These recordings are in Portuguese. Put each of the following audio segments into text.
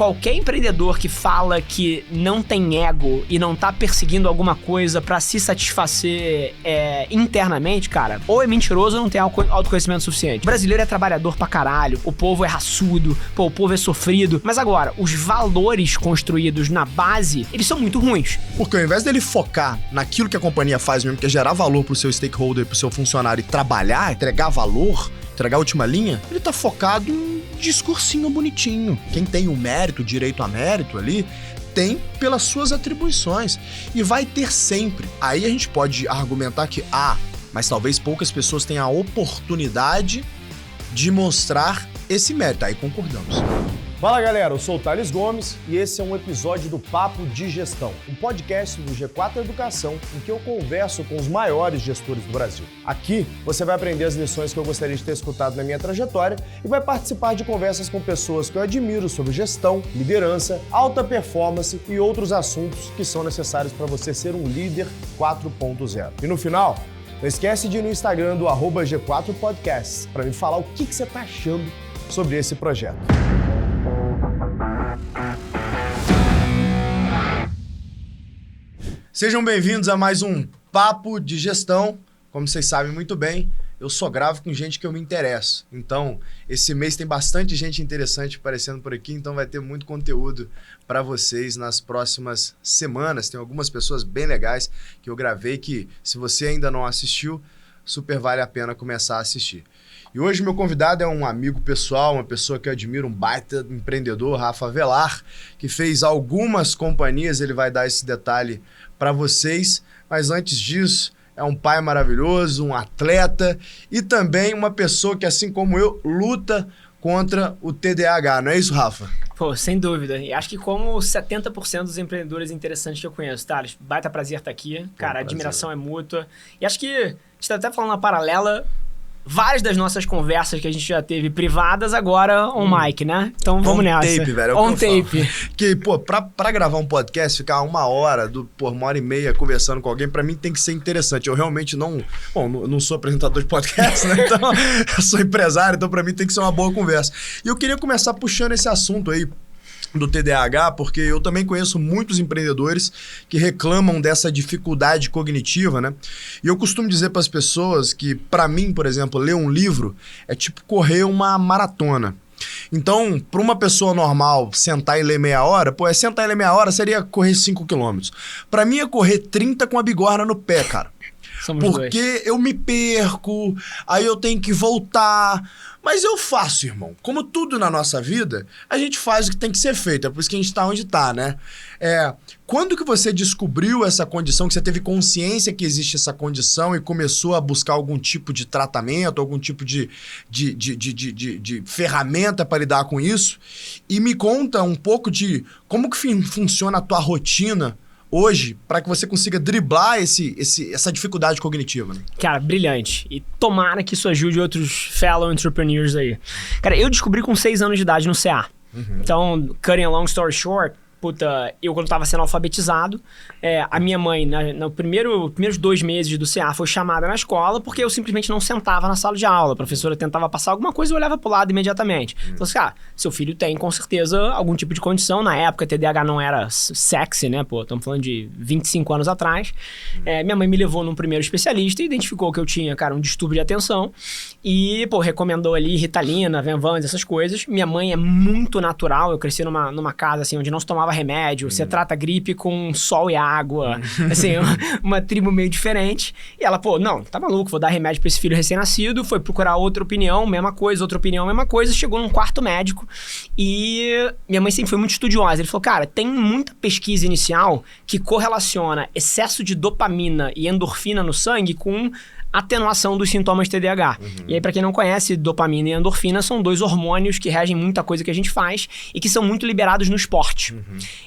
qualquer empreendedor que fala que não tem ego e não tá perseguindo alguma coisa pra se satisfazer internamente, cara, ou é mentiroso ou não tem autoconhecimento suficiente. O brasileiro é trabalhador pra caralho, o povo é raçudo, o povo é sofrido, mas agora, os valores construídos na base, eles são muito ruins. Porque ao invés dele focar naquilo que a companhia faz mesmo, que é gerar valor pro seu stakeholder, pro seu funcionário e trabalhar, entregar valor, entregar a última linha, ele tá focado em discursinho bonitinho. Quem tem o mérito, o direito a mérito ali, tem pelas suas atribuições. E vai ter sempre. Aí a gente pode argumentar que, mas talvez poucas pessoas tenham a oportunidade de mostrar esse mérito. Aí concordamos. Fala galera, eu sou o Thales Gomes e esse é um episódio do Papo de Gestão, um podcast do G4 Educação em que eu converso com os maiores gestores do Brasil. Aqui você vai aprender as lições que eu gostaria de ter escutado na minha trajetória e vai participar de conversas com pessoas que eu admiro sobre gestão, liderança, alta performance e outros assuntos que são necessários para você ser um líder 4.0. E no final, não esquece de ir no Instagram do @G4Podcasts para me falar o que você está achando sobre esse projeto. Sejam bem-vindos a mais um Papo de Gestão. Como vocês sabem muito bem, eu só gravo com gente que eu me interesso. Então, esse mês tem bastante gente interessante aparecendo por aqui, então vai ter muito conteúdo para vocês nas próximas semanas. Tem algumas pessoas bem legais que eu gravei que, se você ainda não assistiu, super vale a pena começar a assistir. E hoje meu convidado é um amigo pessoal, uma pessoa que eu admiro, um baita empreendedor, Rafa Velar, que fez algumas companhias, ele vai dar esse detalhe para vocês, mas antes disso, é um pai maravilhoso, um atleta e também uma pessoa que, assim como eu, luta contra o TDAH, não é isso, Rafa? Pô, sem dúvida. E acho que como 70% dos empreendedores interessantes que eu conheço, Thales, baita prazer estar aqui. Cara, a admiração é mútua. E acho que a gente tá até falando uma paralela. Várias das nossas conversas que a gente já teve privadas, agora on mic, né? Então vamos nessa. On tape, velho. É on tape. Que, pô, pra gravar um podcast, ficar uma hora e meia conversando com alguém, pra mim tem que ser interessante. Eu realmente não sou apresentador de podcast, né? Então, eu sou empresário, então pra mim tem que ser uma boa conversa. E eu queria começar puxando esse assunto aí do TDAH, porque eu também conheço muitos empreendedores que reclamam dessa dificuldade cognitiva, né? E eu costumo dizer para as pessoas que, para mim, por exemplo, ler um livro é tipo correr uma maratona. Então, para uma pessoa normal sentar e ler meia hora, sentar e ler meia hora seria correr 5 quilômetros. Para mim é correr 30 com a bigorna no pé, cara. Porque eu me perco, aí eu tenho que voltar. Mas eu faço, irmão. Como tudo na nossa vida, a gente faz o que tem que ser feito. É por isso que a gente tá onde tá, né? Quando que você descobriu essa condição, que você teve consciência que existe essa condição e começou a buscar algum tipo de tratamento, algum tipo de ferramenta para lidar com isso? E me conta um pouco de como que funciona a tua rotina hoje, para que você consiga driblar essa dificuldade cognitiva, né? Cara, brilhante. E tomara que isso ajude outros fellow entrepreneurs aí. Cara, eu descobri com 6 anos de idade no CA. Então, cutting a long story short, eu quando estava sendo alfabetizado, a minha mãe, nos primeiros 2 meses do CA, foi chamada na escola porque eu simplesmente não sentava na sala de aula. A professora tentava passar alguma coisa e eu olhava pro lado imediatamente. Falei assim, seu filho tem com certeza algum tipo de condição. Na época, TDAH não era sexy, né? Estamos falando de 25 anos atrás. Minha mãe me levou num primeiro especialista e identificou que eu tinha, um distúrbio de atenção. E, recomendou ali Ritalina, Venvans, essas coisas. Minha mãe é muito natural. Eu cresci numa casa, assim, onde não se tomava remédio, você trata gripe com sol e água, assim, uma tribo meio diferente. E ela, não, tá maluco, vou dar remédio pra esse filho recém-nascido, foi procurar outra opinião, mesma coisa, outra opinião, mesma coisa, chegou num quarto médico e minha mãe sempre foi muito estudiosa. Ele falou, cara, tem muita pesquisa inicial que correlaciona excesso de dopamina e endorfina no sangue com atenuação dos sintomas TDAH. E aí, pra quem não conhece, dopamina e endorfina são 2 hormônios que regem muita coisa que a gente faz e que são muito liberados no esporte.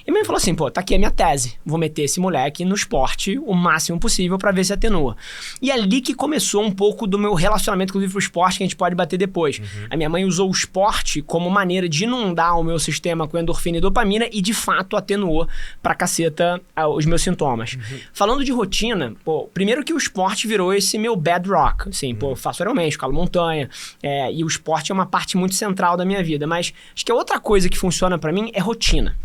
E minha mãe falou assim, tá aqui a minha tese. Vou meter esse moleque no esporte o máximo possível pra ver se atenua. E ali que começou um pouco do meu relacionamento, inclusive, pro esporte, que a gente pode bater depois. A minha mãe usou o esporte como maneira de inundar o meu sistema com endorfina e dopamina e, de fato, atenuou pra caceta os meus sintomas. Falando de rotina, primeiro que o esporte virou esse meu meu bedrock, assim, pô, eu faço Ironman, escalo montanha, e o esporte é uma parte muito central da minha vida, mas acho que a outra coisa que funciona pra mim é rotina.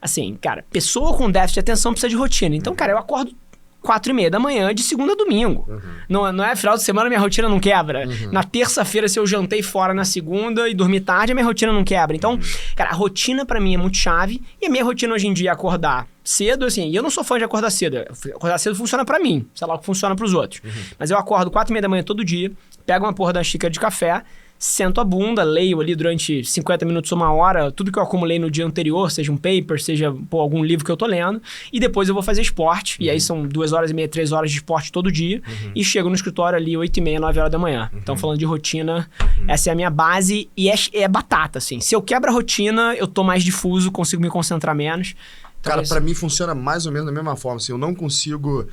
Assim, cara, pessoa com déficit de atenção precisa de rotina. Então, cara, eu acordo 4h30 da manhã de segunda a domingo. Não é final de semana, minha rotina não quebra. Na terça-feira, se eu jantei fora na segunda e dormi tarde, a minha rotina não quebra. Então, cara, a rotina pra mim é muito chave. E a minha rotina hoje em dia é acordar cedo, assim, e eu não sou fã de acordar cedo. Acordar cedo funciona pra mim, sei lá o que funciona pros outros. Mas eu acordo 4h30 da manhã todo dia, pego uma porra da xícara de café, sento a bunda, leio ali durante 50 minutos, 1 hora, tudo que eu acumulei no dia anterior, seja um paper, seja algum livro que eu tô lendo, e depois eu vou fazer esporte, e aí são 2h30, 3 horas de esporte todo dia, e chego no escritório ali 8h30, 9 horas da manhã. Então, falando de rotina, essa é a minha base, e é batata, assim. Se eu quebro a rotina, eu tô mais difuso, consigo me concentrar menos. Então, cara, pra mim funciona mais ou menos da mesma forma. Assim, eu não consigo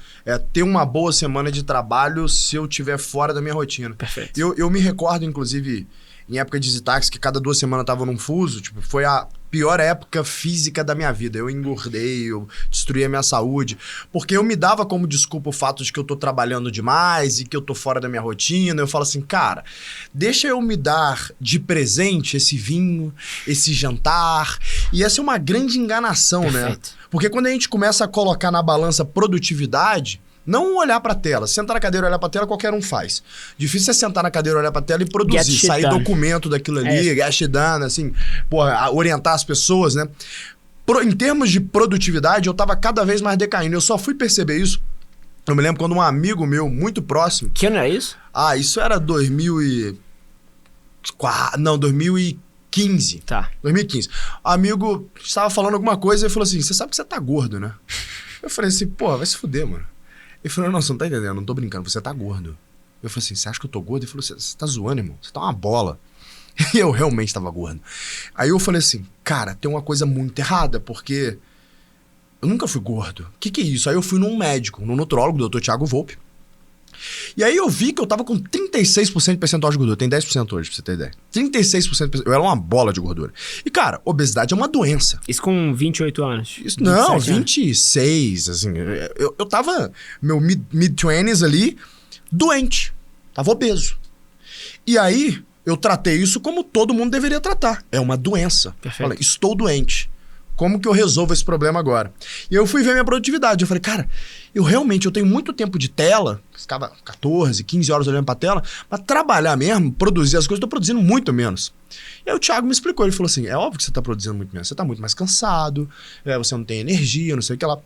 ter uma boa semana de trabalho se eu estiver fora da minha rotina. Perfeito. Eu me recordo, inclusive, em época de Zitax, que cada 2 semanas eu tava num fuso, tipo, foi a pior época física da minha vida. Eu engordei, eu destruí a minha saúde, porque eu me dava como desculpa o fato de que eu tô trabalhando demais e que eu tô fora da minha rotina. Eu falo assim, cara, deixa eu me dar de presente esse vinho, esse jantar. E essa é uma grande enganação, Perfeito. né? Porque quando a gente começa a colocar na balança produtividade, não olhar pra tela. Sentar na cadeira e olhar pra tela, qualquer um faz. Difícil é sentar na cadeira, olhar pra tela e produzir. Sair done. documento daquilo ali, get shit done, assim, porra, orientar as pessoas, né? Em termos de produtividade, eu tava cada vez mais decaindo. Eu só fui perceber isso. Eu me lembro quando um amigo meu, muito próximo... Que ano é isso? Isso era 2015. Tá. 2015. O amigo estava falando alguma coisa e falou assim, você sabe que você tá gordo, né? Eu falei assim, pô, vai se fuder, mano. Ele falou, não, você não tá entendendo, não tô brincando, você tá gordo. Eu falei assim, você acha que eu tô gordo? Ele falou, você tá zoando, irmão, você tá uma bola. E eu realmente tava gordo. Aí eu falei assim, cara, tem uma coisa muito errada, porque eu nunca fui gordo. O que é isso? Aí eu fui num médico, num nutrólogo, doutor Thiago Volpe. E aí eu vi que eu tava com 36% de percentual de gordura. Tem 10% hoje, pra você ter ideia. 36%. Eu era uma bola de gordura. E, cara, obesidade é uma doença. Isso com 28 anos? Isso, não, 26, assim. Eu tava, meu mid-20s ali, doente. Tava obeso. E aí, eu tratei isso como todo mundo deveria tratar. É uma doença. Perfeito. Falei, estou doente. Como que eu resolvo esse problema agora? E eu fui ver minha produtividade. Eu falei, cara, eu tenho muito tempo de tela, ficava 14, 15 horas olhando pra tela, mas trabalhar mesmo, produzir as coisas, eu tô produzindo muito menos. E aí o Thiago me explicou, ele falou assim, é óbvio que você tá produzindo muito menos, você tá muito mais cansado, você não tem energia, não sei o que lá.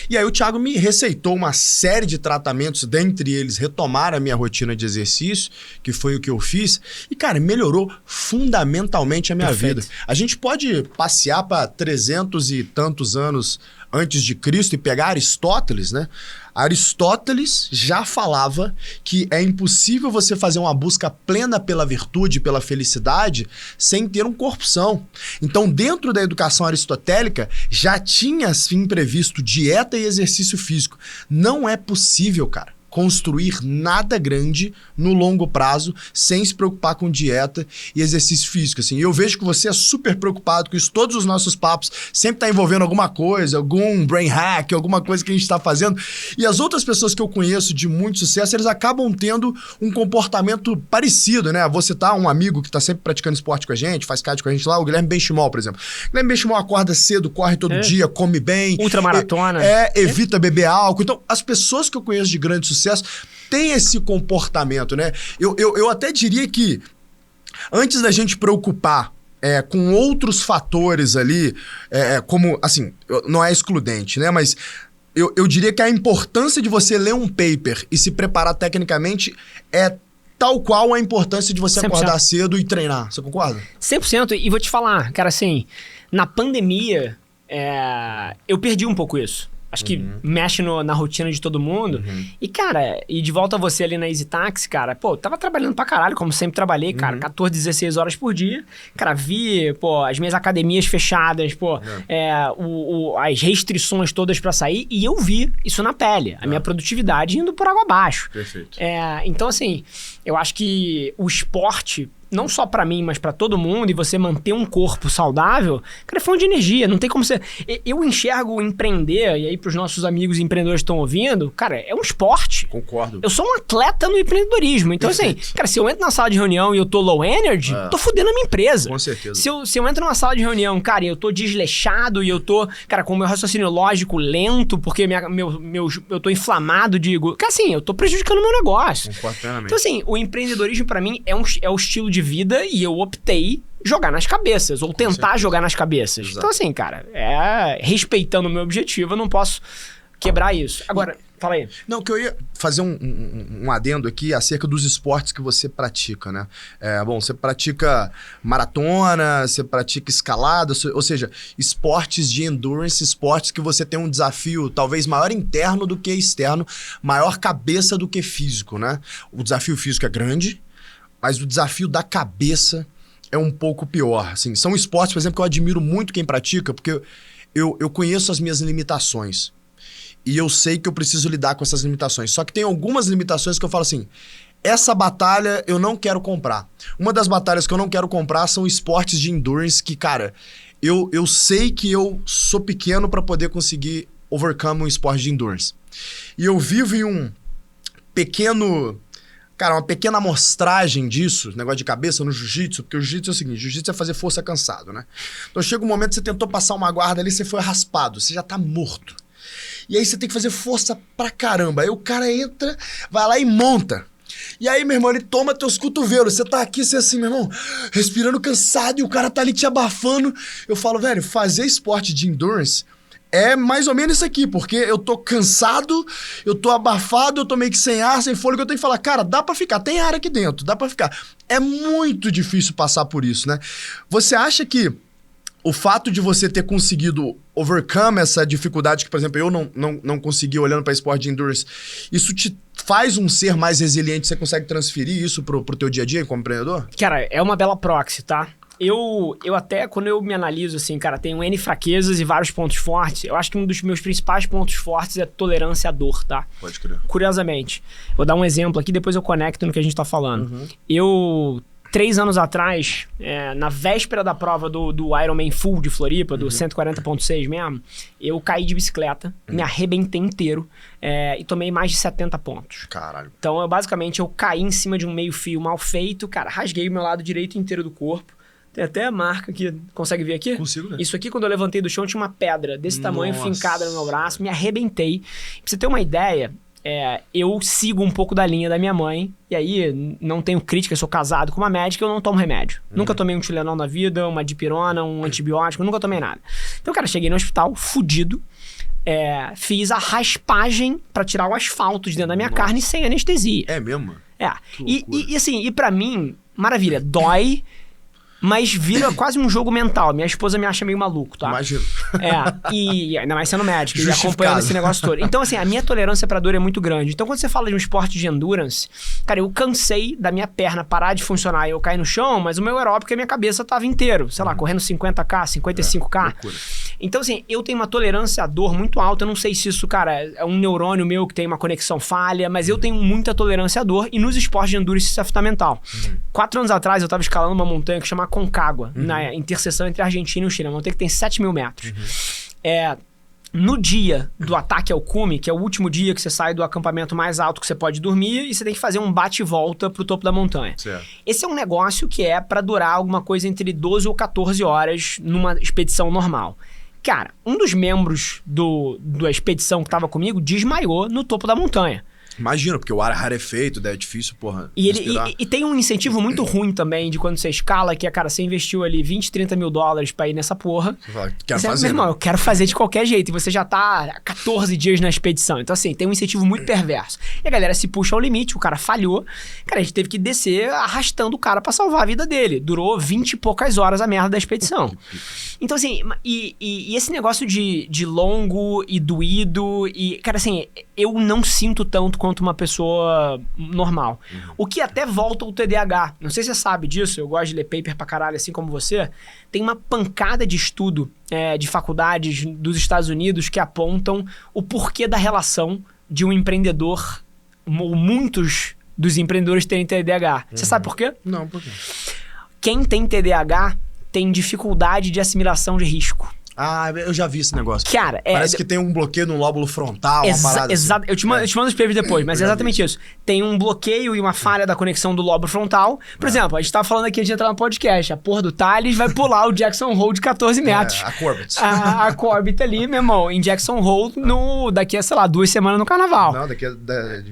E aí o Thiago me receitou uma série de tratamentos, dentre eles retomar a minha rotina de exercício, que foi o que eu fiz, e cara, melhorou fundamentalmente a minha vida. A gente pode passear para 300 e tantos anos antes de Cristo e pegar Aristóteles, né? Aristóteles já falava que é impossível você fazer uma busca plena pela virtude, pela felicidade, sem ter um corpo são. Então, dentro da educação aristotélica, já tinha, assim, previsto dieta e exercício físico. Não é possível, cara, construir nada grande no longo prazo sem se preocupar com dieta e exercício físico, assim. E eu vejo que você é super preocupado com isso. Todos os nossos papos sempre tá envolvendo alguma coisa, algum brain hack, alguma coisa que a gente tá fazendo. E as outras pessoas que eu conheço de muito sucesso, eles acabam tendo um comportamento parecido, né? Você tá um amigo que tá sempre praticando esporte com a gente, faz cardio com a gente lá, o Guilherme Benchimol, por exemplo. O Guilherme Benchimol acorda cedo, corre todo dia, come bem. Ultramaratona. Evita beber álcool. Então, as pessoas que eu conheço de grande sucesso tem esse comportamento, né? Eu até diria que antes da gente preocupar com outros fatores ali, como, assim, não é excludente, né? Mas eu diria que a importância de você ler um paper e se preparar tecnicamente é tal qual a importância de você 100%. Acordar cedo e treinar. Você concorda? 100%. E vou te falar, cara, assim, na pandemia, eu perdi um pouco isso. Acho que mexe na rotina de todo mundo. E, cara, de volta a você ali na EasyTaxi, cara, pô, eu tava trabalhando pra caralho, como sempre trabalhei, cara, 14, 16 horas por dia. Cara, vi, pô, as minhas academias fechadas, pô, as restrições todas pra sair, e eu vi isso na pele. A minha produtividade indo por água abaixo. Perfeito. Então, assim, eu acho que o esporte não só pra mim, mas pra todo mundo, e você manter um corpo saudável, cara, é fonte de energia, não tem como você... Eu enxergo empreender, e aí pros nossos amigos empreendedores que estão ouvindo, cara, é um esporte. Concordo. Eu sou um atleta no empreendedorismo, então assim, cara, se eu entro na sala de reunião e eu tô low energy, tô fudendo a minha empresa. Com certeza. Se eu entro numa sala de reunião, cara, e eu tô desleixado e eu tô, cara, com o meu raciocínio lógico lento, porque eu tô inflamado, digo, cara, assim, eu tô prejudicando o meu negócio. Concordo plenamente. Então assim, o empreendedorismo pra mim é o estilo de vida e eu optei jogar nas cabeças, ou tentar jogar nas cabeças. Exato. Então assim, cara, respeitando o meu objetivo, eu não posso quebrar isso. Agora, fala aí. Não, que eu ia fazer um adendo aqui acerca dos esportes que você pratica, né? Bom, você pratica maratona, você pratica escalada, ou seja, esportes de endurance, esportes que você tem um desafio talvez maior interno do que externo, maior cabeça do que físico, né? O desafio físico é grande, mas o desafio da cabeça é um pouco pior. Assim, são esportes, por exemplo, que eu admiro muito quem pratica, porque eu conheço as minhas limitações. E eu sei que eu preciso lidar com essas limitações. Só que tem algumas limitações que eu falo assim, essa batalha eu não quero comprar. Uma das batalhas que eu não quero comprar são esportes de endurance que, cara, eu sei que eu sou pequeno para poder conseguir overcome um esporte de endurance. E eu vivo em um pequeno... Cara, uma pequena amostragem disso, negócio de cabeça no jiu-jitsu, porque o jiu-jitsu é o seguinte, jiu-jitsu é fazer força cansado, né? Então chega um momento que você tentou passar uma guarda ali, você foi raspado, você já tá morto. E aí você tem que fazer força pra caramba. Aí o cara entra, vai lá e monta. E aí, meu irmão, ele toma teus cotovelos. Você tá aqui, você assim, meu irmão, respirando cansado e o cara tá ali te abafando. Eu falo, velho, fazer esporte de endurance é mais ou menos isso aqui, porque eu tô cansado, eu tô abafado, eu tô meio que sem ar, sem fôlego, eu tenho que falar, cara, dá pra ficar, tem ar aqui dentro, dá pra ficar. É muito difícil passar por isso, né? Você acha que o fato de você ter conseguido overcome essa dificuldade que, por exemplo, eu não consegui olhando para esporte de endurance, isso te faz um ser mais resiliente? Você consegue transferir isso pro teu dia a dia como empreendedor? Cara, é uma bela proxy, tá? Eu até, quando eu me analiso assim, cara, tenho N fraquezas e vários pontos fortes, eu acho que um dos meus principais pontos fortes é tolerância à dor, tá? Pode crer. Curiosamente. Vou dar um exemplo aqui, depois eu conecto no que a gente tá falando. Uhum. Eu... 3 anos atrás, na véspera da prova do Ironman Full de Floripa, do 140.6 mesmo, eu caí de bicicleta, me arrebentei inteiro e tomei mais de 70 pontos. Caralho. Então, eu caí em cima de um meio fio mal feito, cara, rasguei o meu lado direito inteiro do corpo. Tem até a marca aqui, consegue ver aqui? Consigo, né? Isso aqui, quando eu levantei do chão, tinha uma pedra desse tamanho Nossa. fincada no meu braço, me arrebentei. Pra você ter uma ideia... eu sigo um pouco da linha da minha mãe, e aí não tenho crítica, sou casado com uma médica, eu não tomo remédio. Nunca tomei um Tilenol na vida, uma dipirona, um antibiótico, nunca tomei nada. Então, cara, cheguei no hospital, fudido, fiz a raspagem pra tirar o asfalto de dentro da minha carne sem anestesia. É mesmo? E assim, e pra mim, maravilha, dói... Mas vira quase um jogo mental. Minha esposa me acha meio maluco, tá? Imagino. E ainda mais sendo médico e Justificado. acompanhando esse negócio todo. Então, assim, a minha tolerância pra dor é muito grande. Então, quando você fala de um esporte de endurance, cara, eu cansei da minha perna parar de funcionar e eu cair no chão, mas o meu aeróbico e a minha cabeça tava inteiro. Sei lá, correndo 50K, 55K. Loucura. Então, assim, eu tenho uma tolerância à dor muito alta. Eu não sei se isso, cara, é um neurônio meu que tem uma conexão falha, mas eu tenho muita tolerância à dor. E nos esportes de endurance isso é fundamental. 4 anos atrás, eu tava escalando uma montanha que chama Concagua, na interseção entre a Argentina e o Chile. Uma montanha que tem 7.000 metros. No dia do ataque ao cume, que é o último dia que você sai do acampamento mais alto que você pode dormir, e você tem que fazer um bate e volta pro topo da montanha. Certo. Esse é um negócio que é pra durar alguma coisa entre 12 ou 14 horas numa expedição normal. Cara, um dos membros da expedição que tava comigo desmaiou no topo da montanha. Imagina, porque o ar rarefeito, daí é difícil, porra. E tem um incentivo muito ruim também de quando você escala, que é, cara, você investiu ali 20, 30 mil dólares pra ir nessa porra. Você fala, quero Você, fazer. meu irmão, né? eu quero fazer de qualquer jeito. E você já tá há 14 dias na expedição. Então, assim, tem um incentivo muito perverso. E a galera se puxa ao limite, o cara falhou. Cara, a gente teve que descer arrastando o cara pra salvar a vida dele. Durou 20 e poucas horas a merda da expedição. Então, assim, e esse negócio de longo e doído, e, cara, assim, eu não sinto tanto quanto uma pessoa normal. O que até volta ao TDAH. Não sei se você sabe disso, eu gosto de ler paper pra caralho, assim como você. Tem uma pancada de estudo de faculdades dos Estados Unidos que apontam o porquê da relação de um empreendedor, ou muitos dos empreendedores terem TDAH. Você sabe por quê? Não, por quê? Quem tem TDAH tem dificuldade de assimilação de risco. Ah, eu já vi esse negócio. Cara, parece que tem um bloqueio no lóbulo frontal, uma parada exato. assim. Eu te mando os papers depois, mas é exatamente isso. Tem um bloqueio e uma falha da conexão do lóbulo frontal. Por exemplo, a gente tava falando aqui de entrar no podcast. A porra do Thales vai pular o Jackson Hole de 14 metros. A Corbett. A Corbett ali, meu irmão, em Jackson Hole daqui a, sei lá, 2 semanas no carnaval. Não, daqui a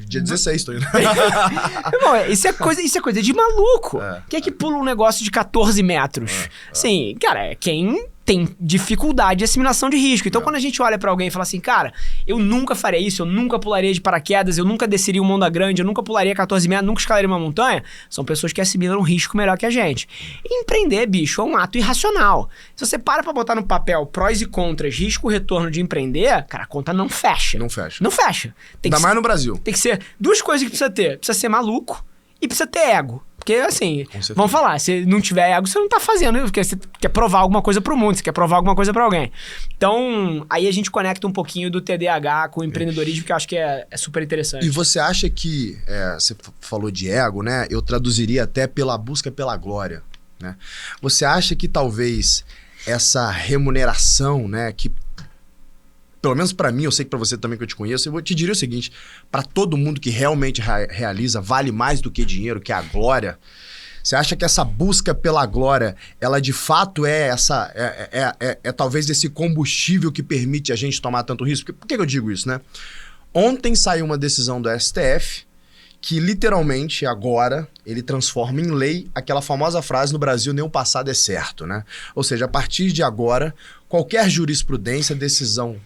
dia 16 tô indo. Meu irmão, isso é coisa de maluco. Quem é que pula um negócio de 14 metros? Assim, cara, quem tem dificuldade de assimilação de risco. Então, quando a gente olha pra alguém e fala assim, cara, eu nunca faria isso, eu nunca pularia de paraquedas, eu nunca desceria um Onda Grande, eu nunca pularia 14 metros, nunca escalaria uma montanha, são pessoas que assimilam um risco melhor que a gente. E empreender, bicho, é um ato irracional. Se você para pra botar no papel prós e contras, risco-retorno de empreender, cara, a conta não fecha. Não fecha. Não fecha. Ainda mais no Brasil. Tem que ser duas coisas que precisa ter. Precisa ser maluco e precisa ter ego. Porque, assim, vamos falar, se não tiver ego, você não tá fazendo, porque você quer provar alguma coisa pro mundo, você quer provar alguma coisa pra alguém. Então, aí a gente conecta um pouquinho do TDAH com o empreendedorismo, que eu acho que é super interessante. E você acha que, você falou de ego, né? Eu traduziria até pela busca pela glória, né? Você acha que talvez essa remuneração, né, que pelo menos pra mim, eu sei que pra você também que eu te conheço, eu vou te dizer o seguinte, pra todo mundo que realmente realiza, vale mais do que dinheiro, que é a glória. Você acha que essa busca pela glória, ela de fato é talvez esse combustível que permite a gente tomar tanto risco? Por que eu digo isso, né? Ontem saiu uma decisão do STF que literalmente agora ele transforma em lei aquela famosa frase no Brasil, nem o passado é certo, né? Ou seja, a partir de agora, qualquer jurisprudência, decisão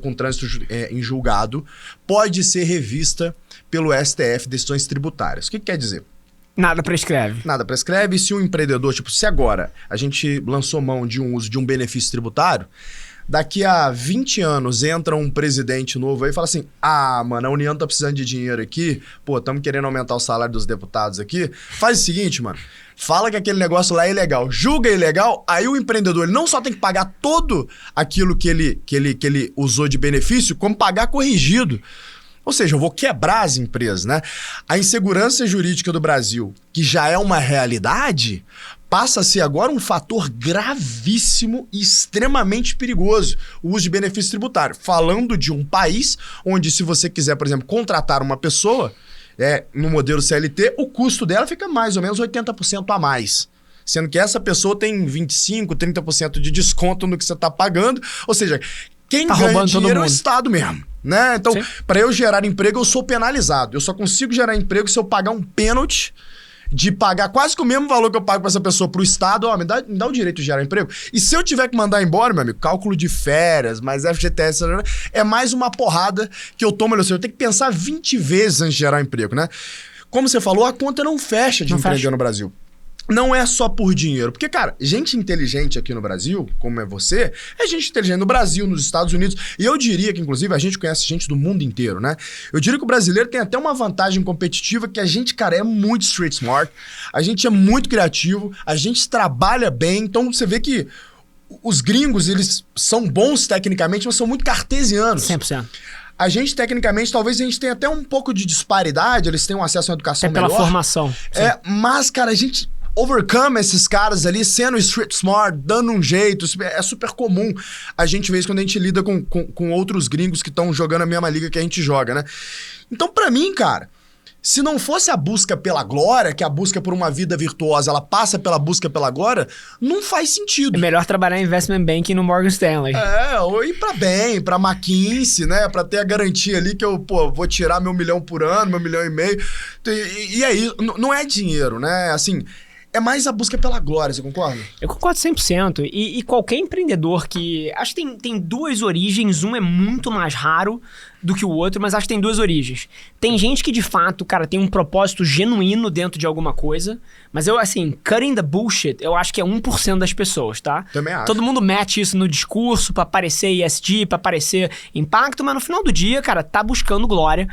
com trânsito em julgado, pode ser revista pelo STF, decisões tributárias. O que quer dizer? Nada prescreve. Nada prescreve. E se um empreendedor, se agora a gente lançou mão de um uso de um benefício tributário, daqui a 20 anos entra um presidente novo aí e fala assim, mano, a União tá precisando de dinheiro aqui, estamos querendo aumentar o salário dos deputados aqui, faz o seguinte, mano, fala que aquele negócio lá é ilegal, julga ilegal, aí o empreendedor ele não só tem que pagar todo aquilo que ele usou de benefício, como pagar corrigido. Ou seja, eu vou quebrar as empresas, né? A insegurança jurídica do Brasil, que já é uma realidade, passa a ser agora um fator gravíssimo e extremamente perigoso, o uso de benefício tributário. Falando de um país onde, se você quiser, por exemplo, contratar uma pessoa, no modelo CLT, o custo dela fica mais ou menos 80% a mais. Sendo que essa pessoa tem 25%, 30% de desconto no que você está pagando. Ou seja, quem ganha dinheiro é o Estado mesmo. Né? Então, para eu gerar emprego, eu sou penalizado. Eu só consigo gerar emprego se eu pagar um pênalti de pagar quase que o mesmo valor que eu pago para essa pessoa pro Estado. Me dá o direito de gerar emprego. E se eu tiver que mandar embora, meu amigo, cálculo de férias, mais FGTS, é mais uma porrada que eu tomo. Eu tenho que pensar 20 vezes antes de gerar emprego, né? Como você falou, a conta não fecha de empreender no Brasil. Não é só por dinheiro. Porque, cara, gente inteligente aqui no Brasil, como é você, é gente inteligente no Brasil, nos Estados Unidos. E eu diria que, inclusive, a gente conhece gente do mundo inteiro, né? Eu diria que o brasileiro tem até uma vantagem competitiva que a gente, cara, é muito street smart. A gente é muito criativo, a gente trabalha bem. Então, você vê que os gringos, eles são bons tecnicamente, mas são muito cartesianos. 100%. A gente, tecnicamente, talvez a gente tenha até um pouco de disparidade, eles têm um acesso à educação melhor. Pela formação. Mas, cara, a gente overcome esses caras ali, sendo street smart, dando um jeito. É super comum a gente ver isso quando a gente lida com outros gringos que estão jogando a mesma liga que a gente joga, né? Então, pra mim, cara, se não fosse a busca pela glória, que a busca por uma vida virtuosa, ela passa pela busca pela glória, não faz sentido. É melhor trabalhar em investment banking no Morgan Stanley. Ou ir pra McKinsey, né? Pra ter a garantia ali que eu, vou tirar $1 milhão por ano, $1,5 milhão. E aí, não é dinheiro, né? Assim, é mais a busca pela glória, você concorda? Eu concordo 100%. E qualquer empreendedor que... Acho que tem duas origens. Um é muito mais raro do que o outro, mas acho que tem duas origens. Tem gente que, de fato, cara, tem um propósito genuíno dentro de alguma coisa, mas eu, assim, cutting the bullshit, eu acho que é 1% das pessoas, tá? Também acho. Todo mundo mete isso no discurso pra parecer ESG, pra parecer impacto, mas no final do dia, cara, tá buscando glória.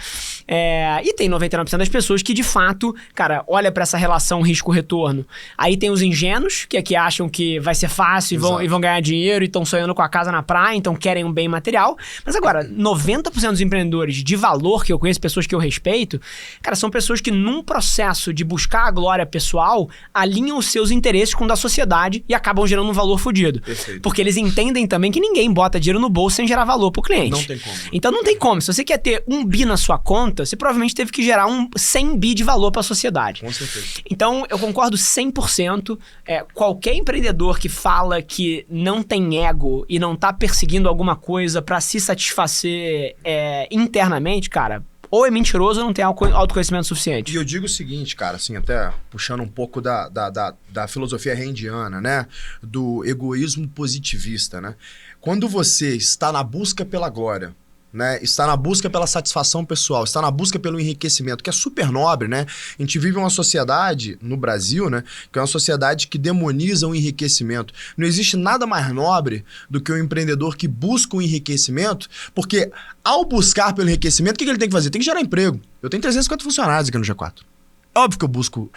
E tem 99% das pessoas que, de fato, cara, olha pra essa relação risco-retorno. Aí tem os ingênuos, que acham que vai ser fácil e vão ganhar dinheiro e estão sonhando com a casa na praia, então querem um bem material. Mas agora, 90% dos meus empreendedores de valor, que eu conheço, pessoas que eu respeito, cara, são pessoas que num processo de buscar a glória pessoal, alinham os seus interesses com o da sociedade e acabam gerando um valor fodido. Perfeito. Porque eles entendem também que ninguém bota dinheiro no bolso sem gerar valor pro cliente. Não tem como. Então não tem como. Se você quer ter 1 bi na sua conta, você provavelmente teve que gerar 100 bi de valor pra sociedade. Com certeza. Então, eu concordo 100%. Qualquer empreendedor que fala que não tem ego e não tá perseguindo alguma coisa pra se satisfazer internamente, cara, ou é mentiroso ou não tem autoconhecimento suficiente. E eu digo o seguinte, cara, assim, até puxando um pouco da filosofia randiana, né? Do egoísmo positivista, né? Quando você está na busca pela glória, né, está na busca pela satisfação pessoal, está na busca pelo enriquecimento, que é super nobre, né? A gente vive uma sociedade no Brasil, né, que é uma sociedade que demoniza o enriquecimento. Não existe nada mais nobre do que o empreendedor que busca o enriquecimento, porque ao buscar pelo enriquecimento, o que ele tem que fazer? Tem que gerar emprego. Eu tenho 350 funcionários aqui no G4. Óbvio que eu busco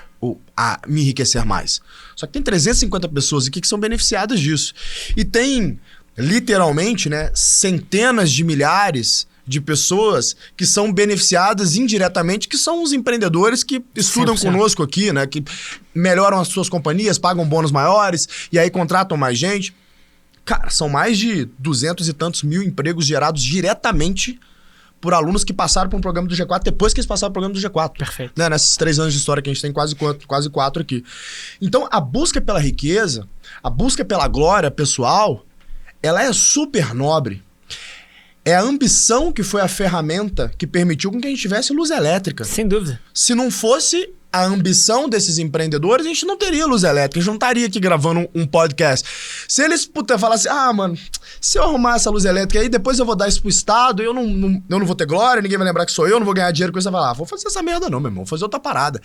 me enriquecer mais. Só que tem 350 pessoas aqui que são beneficiadas disso. E tem... literalmente, né, centenas de milhares de pessoas que são beneficiadas indiretamente, que são os empreendedores que estudam 100%. conosco aqui, né, que melhoram as suas companhias, pagam bônus maiores e aí contratam mais gente. Cara, são mais de 200 e tantos mil empregos gerados diretamente por alunos que passaram por um programa do G4 depois que eles passaram pelo programa do G4. Perfeito. Né, nesses 3 anos de história que a gente tem, quase 4 aqui. Então, a busca pela riqueza, a busca pela glória pessoal, ela é super nobre. É a ambição que foi a ferramenta que permitiu com que a gente tivesse luz elétrica. Sem dúvida. Se não fosse a ambição desses empreendedores, a gente não teria luz elétrica, a gente não estaria aqui gravando um podcast. Se eles falassem, mano, se eu arrumar essa luz elétrica aí, depois eu vou dar isso pro Estado, eu não vou ter glória, ninguém vai lembrar que sou eu, não vou ganhar dinheiro com isso, vai lá, vou fazer essa merda não, meu irmão, vou fazer outra parada.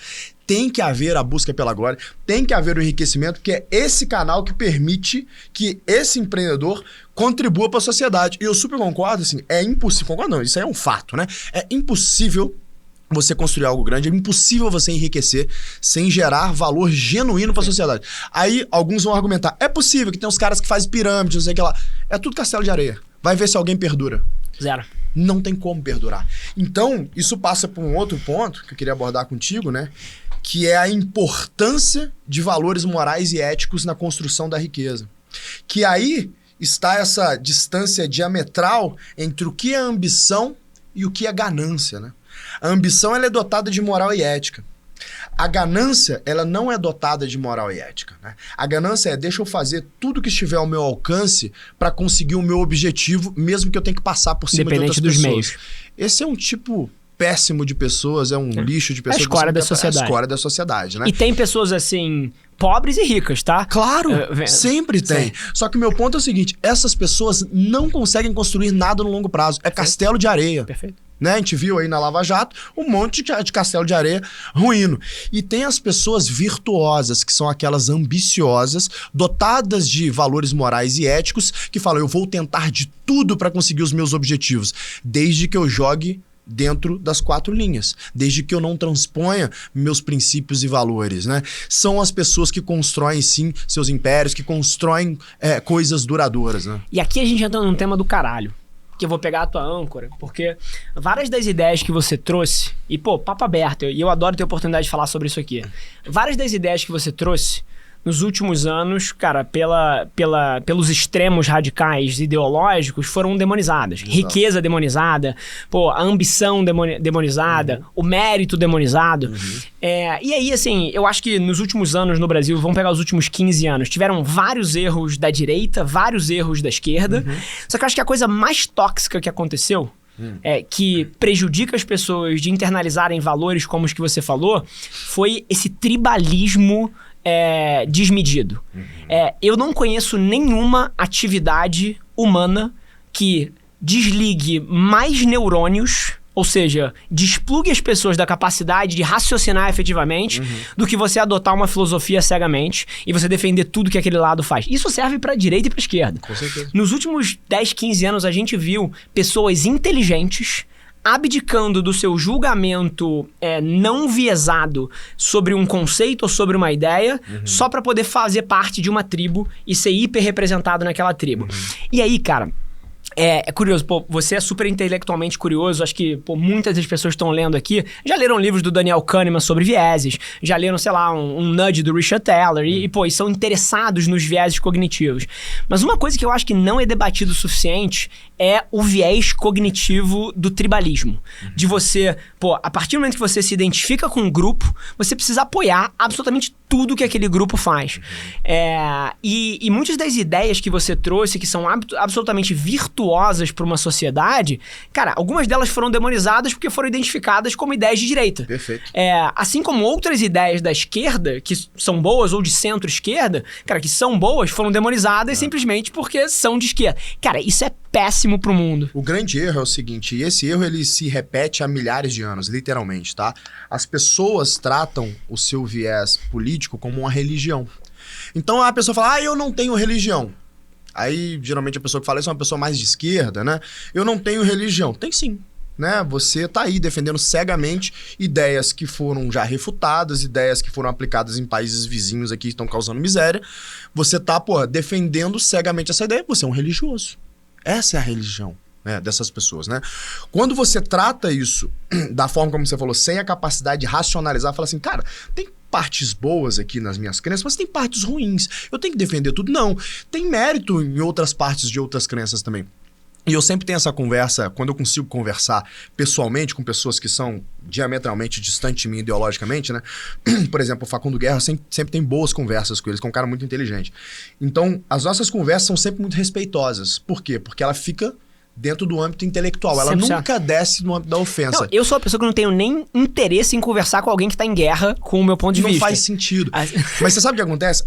Tem que haver a busca pela glória, tem que haver o enriquecimento, que é esse canal que permite que esse empreendedor contribua para a sociedade. E eu super concordo, assim, é impossível, concordo não, isso aí é um fato, né? É impossível você construir algo grande, é impossível você enriquecer sem gerar valor genuíno para a sociedade. Aí alguns vão argumentar, é possível que tem uns caras que fazem pirâmide, não sei o que lá. É tudo castelo de areia. Vai ver se alguém perdura. Zero. Não tem como perdurar. Então, isso passa por um outro ponto que eu queria abordar contigo, né? Que é a importância de valores morais e éticos na construção da riqueza. Que aí está essa distância diametral entre o que é ambição e o que é ganância, né? A ambição, ela é dotada de moral e ética. A ganância, ela não é dotada de moral e ética, né? A ganância é, deixa eu fazer tudo que estiver ao meu alcance para conseguir o meu objetivo, mesmo que eu tenha que passar por cima de outras pessoas. Independente dos meios. Esse é um tipo péssimo de pessoas, é um lixo de pessoas. É a escória da sociedade. É a escória da sociedade, né? E tem pessoas, assim, pobres e ricas, tá? Claro, sempre tem. Sim. Só que o meu ponto é o seguinte, essas pessoas não conseguem construir nada no longo prazo. É castelo de areia. Perfeito. Né? A gente viu aí na Lava Jato um monte de castelo de areia ruindo. E tem as pessoas virtuosas, que são aquelas ambiciosas, dotadas de valores morais e éticos, que falam, eu vou tentar de tudo para conseguir os meus objetivos, desde que eu jogue dentro das 4 linhas, desde que eu não transponha meus princípios e valores, né? São as pessoas que constroem, sim, seus impérios, que constroem coisas duradouras, né? E aqui a gente entra num tema do caralho, que eu vou pegar a tua âncora, porque várias das ideias que você trouxe, e pô, papo aberto, e eu adoro ter a oportunidade de falar sobre isso aqui, várias das ideias que você trouxe nos últimos anos, cara, pelos extremos radicais ideológicos, foram demonizadas. Exato. Riqueza demonizada, pô, a ambição demonizada, o mérito demonizado. E aí, assim, eu acho que nos últimos anos no Brasil, vamos pegar os últimos 15 anos, tiveram vários erros da direita, vários erros da esquerda. Só que eu acho que a coisa mais tóxica que aconteceu, que prejudica as pessoas de internalizarem valores como os que você falou, foi esse tribalismo desmedido. Eu não conheço nenhuma atividade humana que desligue mais neurônios, ou seja, desplugue as pessoas da capacidade de raciocinar efetivamente, do que você adotar uma filosofia cegamente e você defender tudo que aquele lado faz. Isso serve para a direita e para a esquerda. Com certeza. Nos últimos 10, 15 anos, a gente viu pessoas inteligentes abdicando do seu julgamento não viesado sobre um conceito ou sobre uma ideia, só para poder fazer parte de uma tribo e ser hiper representado naquela tribo. E aí, cara, É curioso, pô, você é super intelectualmente curioso, acho que, pô, muitas das pessoas que estão lendo aqui já leram livros do Daniel Kahneman sobre vieses, já leram, sei lá, um Nudge do Richard Thaler e são interessados nos vieses cognitivos. Mas uma coisa que eu acho que não é debatido o suficiente é o viés cognitivo do tribalismo. De você, pô, a partir do momento que você se identifica com um grupo, você precisa apoiar absolutamente tudo que aquele grupo faz. E muitas das ideias que você trouxe, que são absolutamente virtuosas para uma sociedade, cara, algumas delas foram demonizadas porque foram identificadas como ideias de direita. Perfeito. Assim como outras ideias da esquerda, que são boas, ou de centro-esquerda, cara, que são boas, foram demonizadas simplesmente porque são de esquerda. Cara, isso é péssimo pro mundo. O grande erro é o seguinte, e esse erro ele se repete há milhares de anos, literalmente, tá? As pessoas tratam o seu viés político como uma religião. Então a pessoa fala, eu não tenho religião. Aí, geralmente, a pessoa que fala isso é uma pessoa mais de esquerda, né? Eu não tenho religião. Tem sim, né? Você tá aí defendendo cegamente ideias que foram já refutadas, ideias que foram aplicadas em países vizinhos aqui que estão causando miséria. Você tá, defendendo cegamente essa ideia. Você é um religioso. Essa é a religião, né, dessas pessoas, né? Quando você trata isso da forma como você falou, sem a capacidade de racionalizar, fala assim, cara, tem partes boas aqui nas minhas crenças, mas tem partes ruins. Eu tenho que defender tudo? Não. Tem mérito em outras partes de outras crenças também. E eu sempre tenho essa conversa, quando eu consigo conversar pessoalmente com pessoas que são diametralmente distantes de mim ideologicamente, né? Por exemplo, o Facundo Guerra sempre tem boas conversas com eles, que é um cara muito inteligente. Então, as nossas conversas são sempre muito respeitosas. Por quê? Porque ela fica dentro do âmbito intelectual. Ela nunca desce no âmbito da ofensa. Não, eu sou uma pessoa que não tenho nem interesse em conversar com alguém que tá em guerra com o meu ponto de vista. Não faz sentido. Mas você sabe o que acontece?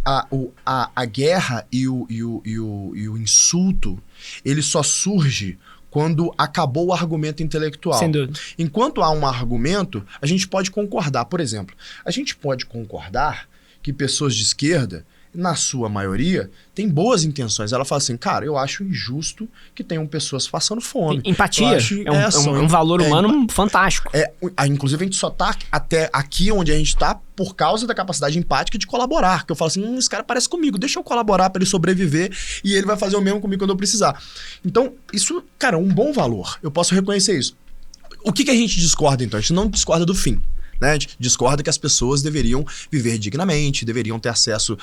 A guerra e o insulto, ele só surge quando acabou o argumento intelectual. Sem dúvida. Enquanto há um argumento, a gente pode concordar. Por exemplo, a gente pode concordar que pessoas de esquerda, na sua maioria, tem boas intenções. Ela fala assim, cara, eu acho injusto que tenham pessoas passando fome. Empatia é um valor humano fantástico. Inclusive, a gente só tá até aqui onde a gente tá por causa da capacidade empática de colaborar. Que eu falo assim, esse cara parece comigo, deixa eu colaborar para ele sobreviver e ele vai fazer o mesmo comigo quando eu precisar. Então, isso, cara, é um bom valor. Eu posso reconhecer isso. O que a gente discorda, então? A gente não discorda do fim. Né? A gente discorda que as pessoas deveriam viver dignamente, deveriam ter acesso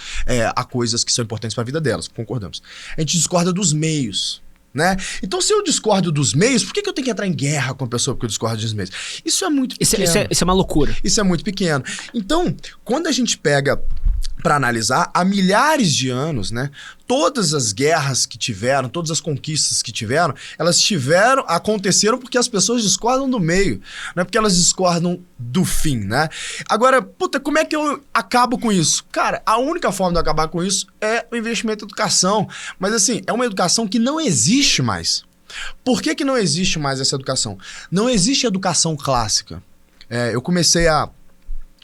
a coisas que são importantes para a vida delas, concordamos. A gente discorda dos meios, né? Então, se eu discordo dos meios, por que eu tenho que entrar em guerra com a pessoa porque eu discordo dos meios? Isso é muito pequeno. Isso é uma loucura. Isso é muito pequeno. Então, quando a gente pega para analisar, há milhares de anos, né? Todas as guerras que tiveram, todas as conquistas que tiveram, aconteceram porque as pessoas discordam do meio, não é porque elas discordam do fim, né? Agora, como é que eu acabo com isso? Cara, a única forma de eu acabar com isso é o investimento em educação. Mas assim, é uma educação que não existe mais. Por que não existe mais essa educação? Não existe educação clássica. Eu comecei a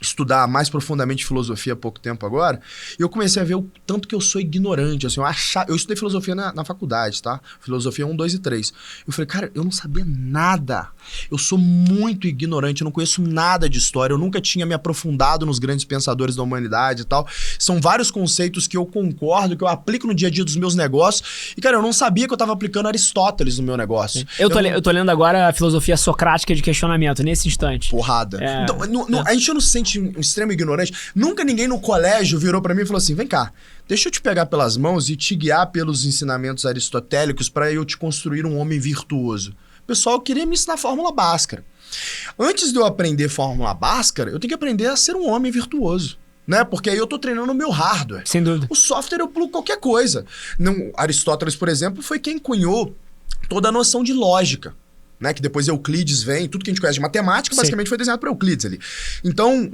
estudar mais profundamente filosofia há pouco tempo agora, e eu comecei a ver o tanto que eu sou ignorante, assim, eu estudei filosofia na faculdade, tá? Filosofia 1, 2 e 3. Eu falei, cara, eu não sabia nada. Eu sou muito ignorante, eu não conheço nada de história, eu nunca tinha me aprofundado nos grandes pensadores da humanidade e tal. São vários conceitos que eu concordo, que eu aplico no dia a dia dos meus negócios, e, cara, eu não sabia que eu tava aplicando Aristóteles no meu negócio. Eu tô lendo agora a filosofia socrática de questionamento, nesse instante. Porrada. Então, a gente não se sente um extremo ignorante. Nunca ninguém no colégio virou pra mim e falou assim, vem cá, deixa eu te pegar pelas mãos e te guiar pelos ensinamentos aristotélicos pra eu te construir um homem virtuoso. O pessoal queria me ensinar Fórmula Bhaskara. Antes de eu aprender Fórmula Bhaskara, eu tenho que aprender a ser um homem virtuoso. Né? Porque aí eu tô treinando o meu hardware. Sem dúvida. O software eu plugo qualquer coisa. Aristóteles, por exemplo, foi quem cunhou toda a noção de lógica. Né, que depois Euclides vem, tudo que a gente conhece de matemática, basicamente foi desenhado por Euclides ali. Então,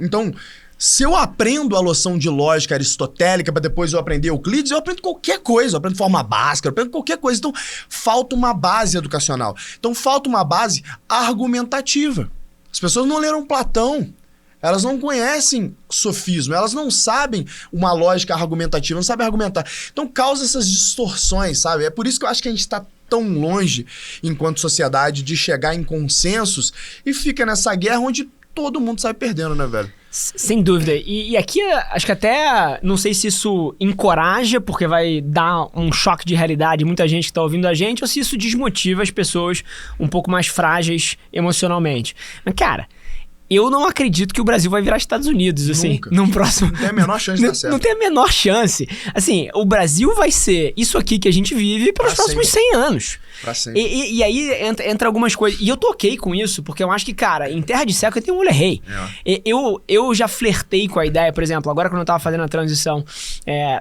se eu aprendo a noção de lógica aristotélica para depois eu aprender Euclides, eu aprendo qualquer coisa, eu aprendo Fórmula Bhaskara, eu aprendo qualquer coisa. Então, falta uma base educacional. Então, falta uma base argumentativa. As pessoas não leram Platão. Elas não conhecem sofismo, elas não sabem uma lógica argumentativa, não sabem argumentar. Então causa essas distorções, sabe? É por isso que eu acho que a gente está tão longe, enquanto sociedade, de chegar em consensos e fica nessa guerra onde todo mundo sai perdendo, né, velho? Sem dúvida. E aqui, acho que até, não sei se isso encoraja, porque vai dar um choque de realidade em muita gente que tá ouvindo a gente, ou se isso desmotiva as pessoas um pouco mais frágeis emocionalmente. Mas, cara, eu não acredito que o Brasil vai virar Estados Unidos, assim, num próximo... Não tem a menor chance de dar certo. Não tem a menor chance. Assim, o Brasil vai ser isso aqui que a gente vive pelos próximos 100 anos. Pra sempre. E aí entra algumas coisas. E eu tô ok com isso, porque eu acho que, cara, em terra de seca eu tenho um olho rei. Eu já flertei com a ideia, por exemplo, agora quando eu tava fazendo a transição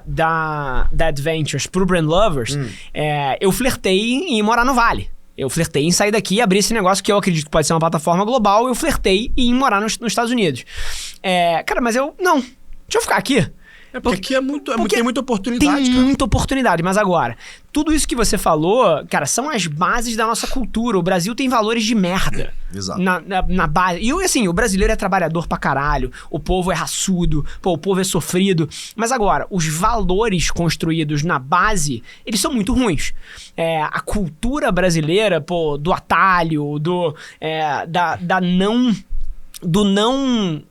da Adventures pro Brand Lovers, eu flertei em morar no Vale. Eu flertei em sair daqui e abrir esse negócio que eu acredito que pode ser uma plataforma global. Eu flertei em morar nos Estados Unidos. Cara, mas não. Deixa eu ficar aqui. Porque aqui tem muita oportunidade, Tem cara. muita oportunidade, mas agora, tudo isso que você falou, cara, são as bases da nossa cultura. O Brasil tem valores de merda. Exato. Na base. E assim, o brasileiro é trabalhador pra caralho, o povo é raçudo, o povo é sofrido. Mas agora, os valores construídos na base, eles são muito ruins. A cultura brasileira, do atalho, do não...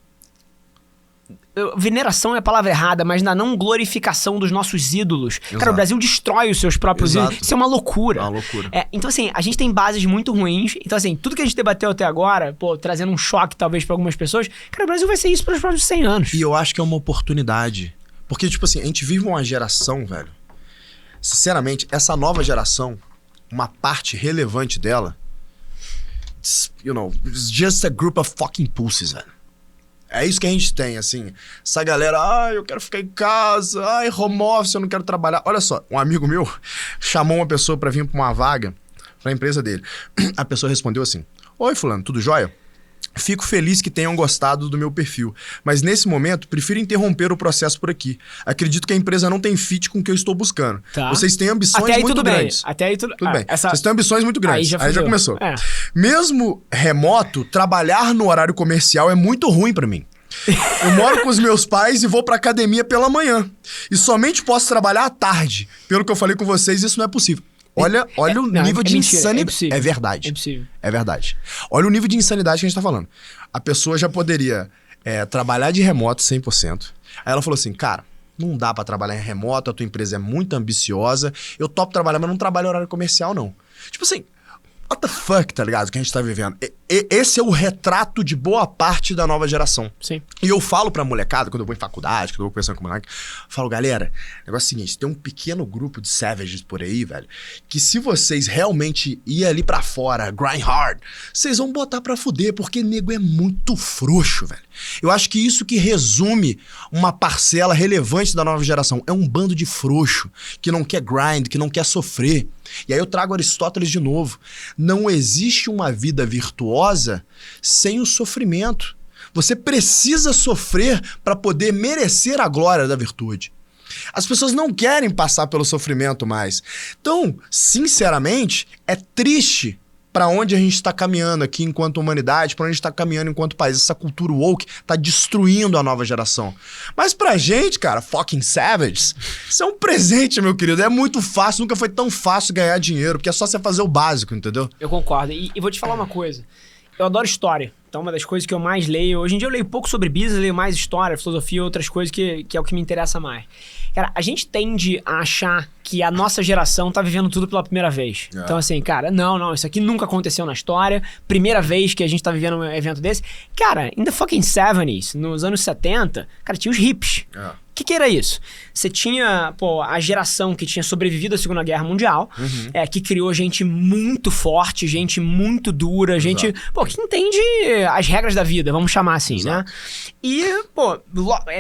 Veneração é a palavra errada, mas na não glorificação dos nossos ídolos. Exato. Cara, o Brasil destrói os seus próprios ídolos. Isso é uma loucura. É uma loucura. Então, assim, a gente tem bases muito ruins. Então, assim, tudo que a gente debateu até agora, trazendo um choque talvez pra algumas pessoas, cara, o Brasil vai ser isso pelos próximos 100 anos. E eu acho que é uma oportunidade. Porque, tipo assim, a gente vive uma geração, velho. Sinceramente, essa nova geração, uma parte relevante dela, it's just a group of fucking pussies, velho. É isso que a gente tem, assim. Essa galera, eu quero ficar em casa, home office, eu não quero trabalhar. Olha só, um amigo meu chamou uma pessoa pra vir pra uma vaga pra empresa dele. A pessoa respondeu assim: oi, fulano, tudo jóia? Fico feliz que tenham gostado do meu perfil, mas nesse momento prefiro interromper o processo por aqui. Acredito que a empresa não tem fit com o que eu estou buscando. Tá. Vocês têm ambições Até aí muito tudo grandes. bem. Até aí tudo bem. Essa... Vocês têm ambições muito grandes. Aí já começou. Mesmo remoto, trabalhar no horário comercial é muito ruim pra mim. Eu moro com os meus pais e vou pra academia pela manhã. E somente posso trabalhar à tarde. Pelo que eu falei com vocês, isso não é possível. Olha o nível de insanidade. É verdade. É impossível. É verdade. Olha o nível de insanidade que a gente tá falando. A pessoa já poderia trabalhar de remoto 100%. Aí ela falou assim, cara, não dá pra trabalhar em remoto, a tua empresa é muito ambiciosa, eu topo trabalhar, mas não trabalho em horário comercial, não. Tipo assim, what the fuck, tá ligado? Que a gente tá vivendo. Esse é o retrato de boa parte da nova geração. Sim. E eu falo pra molecada, quando eu vou em faculdade, quando eu vou conversando com moleque, falo, galera, o negócio é o seguinte, tem um pequeno grupo de savages por aí, velho, que se vocês realmente ir ali pra fora, grind hard, vocês vão botar pra fuder, porque nego é muito frouxo, velho. Eu acho que isso que resume uma parcela relevante da nova geração. É um bando de frouxo, que não quer grind, que não quer sofrer. E aí eu trago Aristóteles de novo. Não existe uma vida virtuosa sem o sofrimento. Você precisa sofrer para poder merecer a glória da virtude. As pessoas não querem passar pelo sofrimento mais. Então, sinceramente, é triste para onde a gente está caminhando aqui enquanto humanidade, para onde a gente está caminhando enquanto país. Essa cultura woke tá destruindo a nova geração. Mas pra gente, cara, fucking savages, isso é um presente, meu querido. É muito fácil, nunca foi tão fácil ganhar dinheiro, porque é só você fazer o básico, entendeu? Eu concordo. E vou te falar uma coisa. Eu adoro história. Então, uma das coisas que eu mais leio... Hoje em dia eu leio pouco sobre business, leio mais história, filosofia, outras coisas que é o que me interessa mais. Cara, a gente tende a achar que a nossa geração tá vivendo tudo pela primeira vez. Então, assim, cara, não, isso aqui nunca aconteceu na história. Primeira vez que a gente tá vivendo um evento desse. Cara, in the fucking 70s, nos anos 70, cara, tinha os hippies. O que era isso? Você tinha, a geração que tinha sobrevivido à Segunda Guerra Mundial, que criou gente muito forte, gente muito dura, gente, que entende as regras da vida, vamos chamar assim, né? E,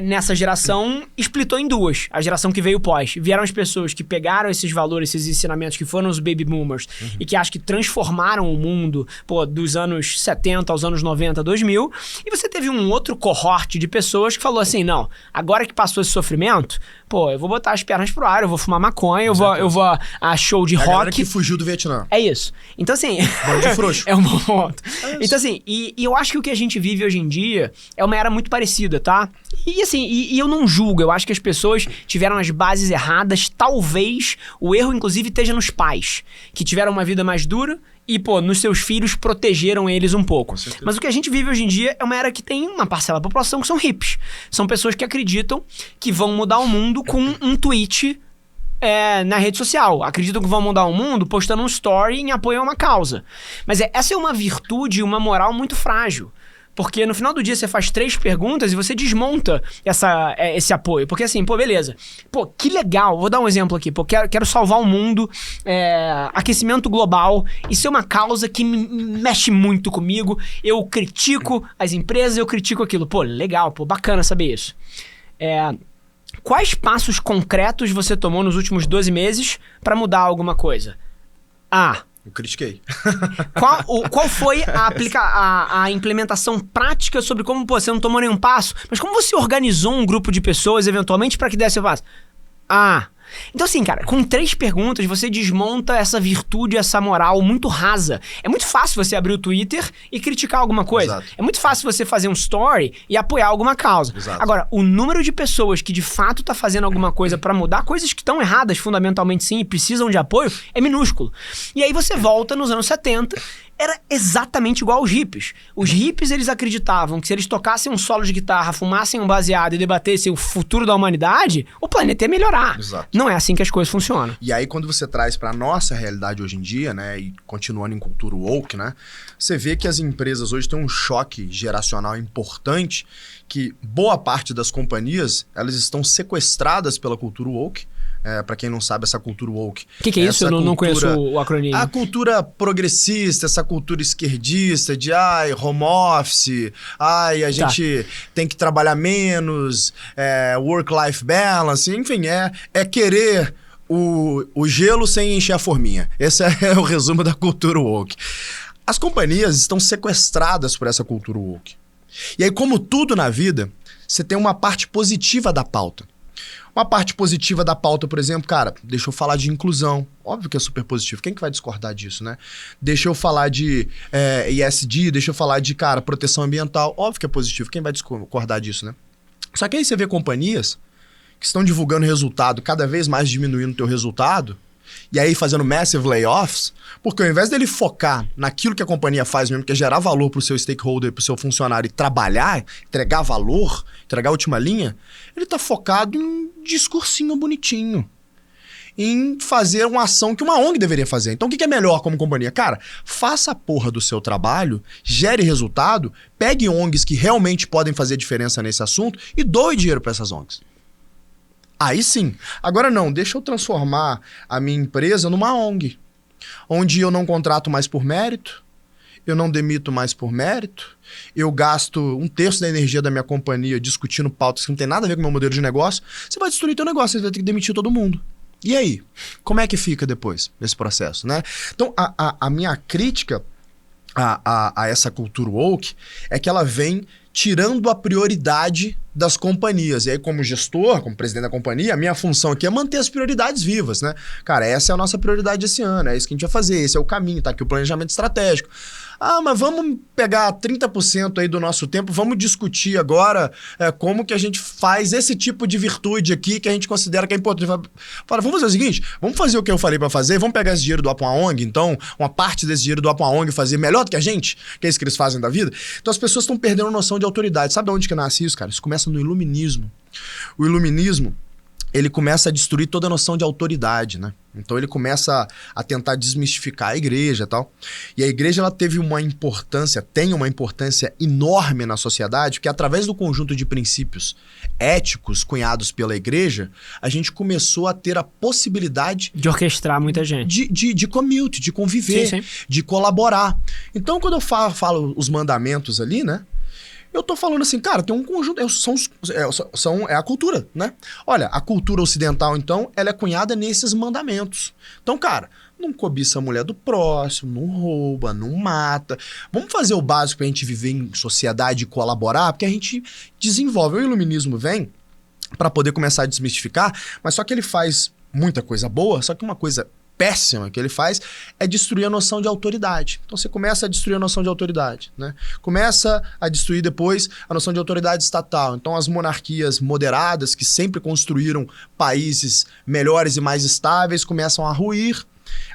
nessa geração, splitou em duas. A geração que veio pós. Vieram as pessoas que pegaram esses valores, esses ensinamentos, que foram os baby boomers, e que acho que transformaram o mundo, dos anos 70 aos anos 90, 2000. E você teve um outro cohorte de pessoas que falou assim, não, agora que passou esse sofrimento, eu vou botar as pernas pro ar, eu vou fumar maconha, eu vou a show de rock. A galera que fugiu do Vietnã. É isso. Então, assim... Bando de frouxo. É um bom ponto. Então, assim, e eu acho que o que a gente vive hoje em dia é uma era muito parecida, tá? E, assim, eu não julgo. Eu acho que as pessoas tiveram as bases erradas. Talvez o erro, inclusive, esteja nos pais, que tiveram uma vida mais dura e, pô, nos seus filhos protegeram eles um pouco. certeza. Mas o que a gente vive hoje em dia é uma era que tem uma parcela da população que são hippies. São pessoas que acreditam que vão mudar o mundo com um tweet na rede social. Acreditam que vão mudar o mundo postando um story em apoio a uma causa. Mas essa é uma virtude, uma moral muito frágil. Porque no final do dia você faz 3 perguntas e você desmonta esse apoio. Porque assim, pô, beleza. Pô, que legal. Vou dar um exemplo aqui. Pô, quero salvar o mundo. Aquecimento global. Isso é uma causa que mexe muito comigo. Eu critico as empresas, eu critico aquilo. Pô, legal. Pô, bacana saber isso. Quais passos concretos você tomou nos últimos 12 meses para mudar alguma coisa? Eu critiquei. Qual foi a implementação prática sobre como você não tomou nenhum passo, mas como você organizou um grupo de pessoas eventualmente para que desse o passo? Então assim, cara, com 3 perguntas você desmonta essa virtude, essa moral muito rasa. É muito fácil você abrir o Twitter e criticar alguma coisa. Exato. É muito fácil você fazer um story e apoiar alguma causa. Exato. Agora, o número de pessoas que de fato tá fazendo alguma coisa para mudar coisas que estão erradas fundamentalmente sim e precisam de apoio é minúsculo. E aí você volta nos anos 70... Era exatamente igual aos hippies. Os hippies, eles acreditavam que se eles tocassem um solo de guitarra, fumassem um baseado e debatessem o futuro da humanidade, o planeta ia melhorar. Exato. Não é assim que as coisas funcionam. E aí, quando você traz pra nossa realidade hoje em dia, né, e continuando em cultura woke, né, você vê que as empresas hoje têm um choque geracional importante, que boa parte das companhias, elas estão sequestradas pela cultura woke. Pra quem não sabe, essa cultura woke. O que é isso? Eu não conheço o acronimo. A cultura progressista, essa cultura esquerdista de home office, a gente tem que trabalhar menos, work-life balance, enfim, é querer o gelo sem encher a forminha. Esse é o resumo da cultura woke. As companhias estão sequestradas por essa cultura woke. E aí, como tudo na vida, você tem uma parte positiva da pauta. Uma parte positiva da pauta, por exemplo, cara, deixa eu falar de inclusão. Óbvio que é super positivo. Quem que vai discordar disso, né? Deixa eu falar de ESG, deixa eu falar de, cara, proteção ambiental. Óbvio que é positivo. Quem vai discordar disso, né? Só que aí você vê companhias que estão divulgando resultado, cada vez mais diminuindo o teu resultado, e aí fazendo massive layoffs, porque ao invés dele focar naquilo que a companhia faz mesmo, que é gerar valor pro seu stakeholder, pro seu funcionário e trabalhar, entregar valor, entregar a última linha, ele tá focado em discursinho bonitinho, em fazer uma ação que uma ONG deveria fazer. Então o que é melhor como companhia? Cara, faça a porra do seu trabalho, gere resultado, pegue ONGs que realmente podem fazer diferença nesse assunto e doe dinheiro para essas ONGs. Aí sim. Agora não, deixa eu transformar a minha empresa numa ONG, onde eu não contrato mais por mérito, eu não demito mais por mérito, eu gasto 1/3 da energia da minha companhia discutindo pautas que não tem nada a ver com o meu modelo de negócio. Você vai destruir teu negócio, você vai ter que demitir todo mundo. E aí? Como é que fica depois desse processo, né? Então, a minha crítica a essa cultura woke é que ela vem tirando a prioridade das companhias. E aí, como gestor, como presidente da companhia, a minha função aqui é manter as prioridades vivas, né? Cara, essa é a nossa prioridade esse ano, é isso que a gente vai fazer, esse é o caminho, tá aqui o planejamento estratégico. Mas vamos pegar 30% aí do nosso tempo, vamos discutir agora como que a gente faz esse tipo de virtude aqui que a gente considera que é importante. Fala, vamos fazer o seguinte, vamos fazer o que eu falei pra fazer, vamos pegar esse dinheiro do Apoia ONG, então, uma parte desse dinheiro do Apoia ONG fazer melhor do que a gente, que é isso que eles fazem da vida. Então as pessoas estão perdendo noção de autoridade. Sabe de onde que nasce isso, cara? Isso começa no iluminismo. O iluminismo, ele começa a destruir toda a noção de autoridade, né? Então ele começa a tentar desmistificar a igreja e tal. E a igreja, ela teve uma importância, tem uma importância enorme na sociedade, porque através do conjunto de princípios éticos cunhados pela igreja, a gente começou a ter a possibilidade de orquestrar muita gente. De commute, de conviver, sim. De colaborar. Então quando eu falo os mandamentos ali, né? Eu tô falando assim, cara, tem um conjunto, é a cultura, né? Olha, a cultura ocidental, então, ela é cunhada nesses mandamentos. Então, cara, não cobiça a mulher do próximo, não rouba, não mata. Vamos fazer o básico pra gente viver em sociedade e colaborar, porque a gente desenvolve. O iluminismo vem para poder começar a desmistificar, mas só que ele faz muita coisa boa, só que uma coisa péssima que ele faz é destruir a noção de autoridade. Então você começa a destruir a noção de autoridade, né? Começa a destruir depois a noção de autoridade estatal. Então as monarquias moderadas, que sempre construíram países melhores e mais estáveis, começam a ruir.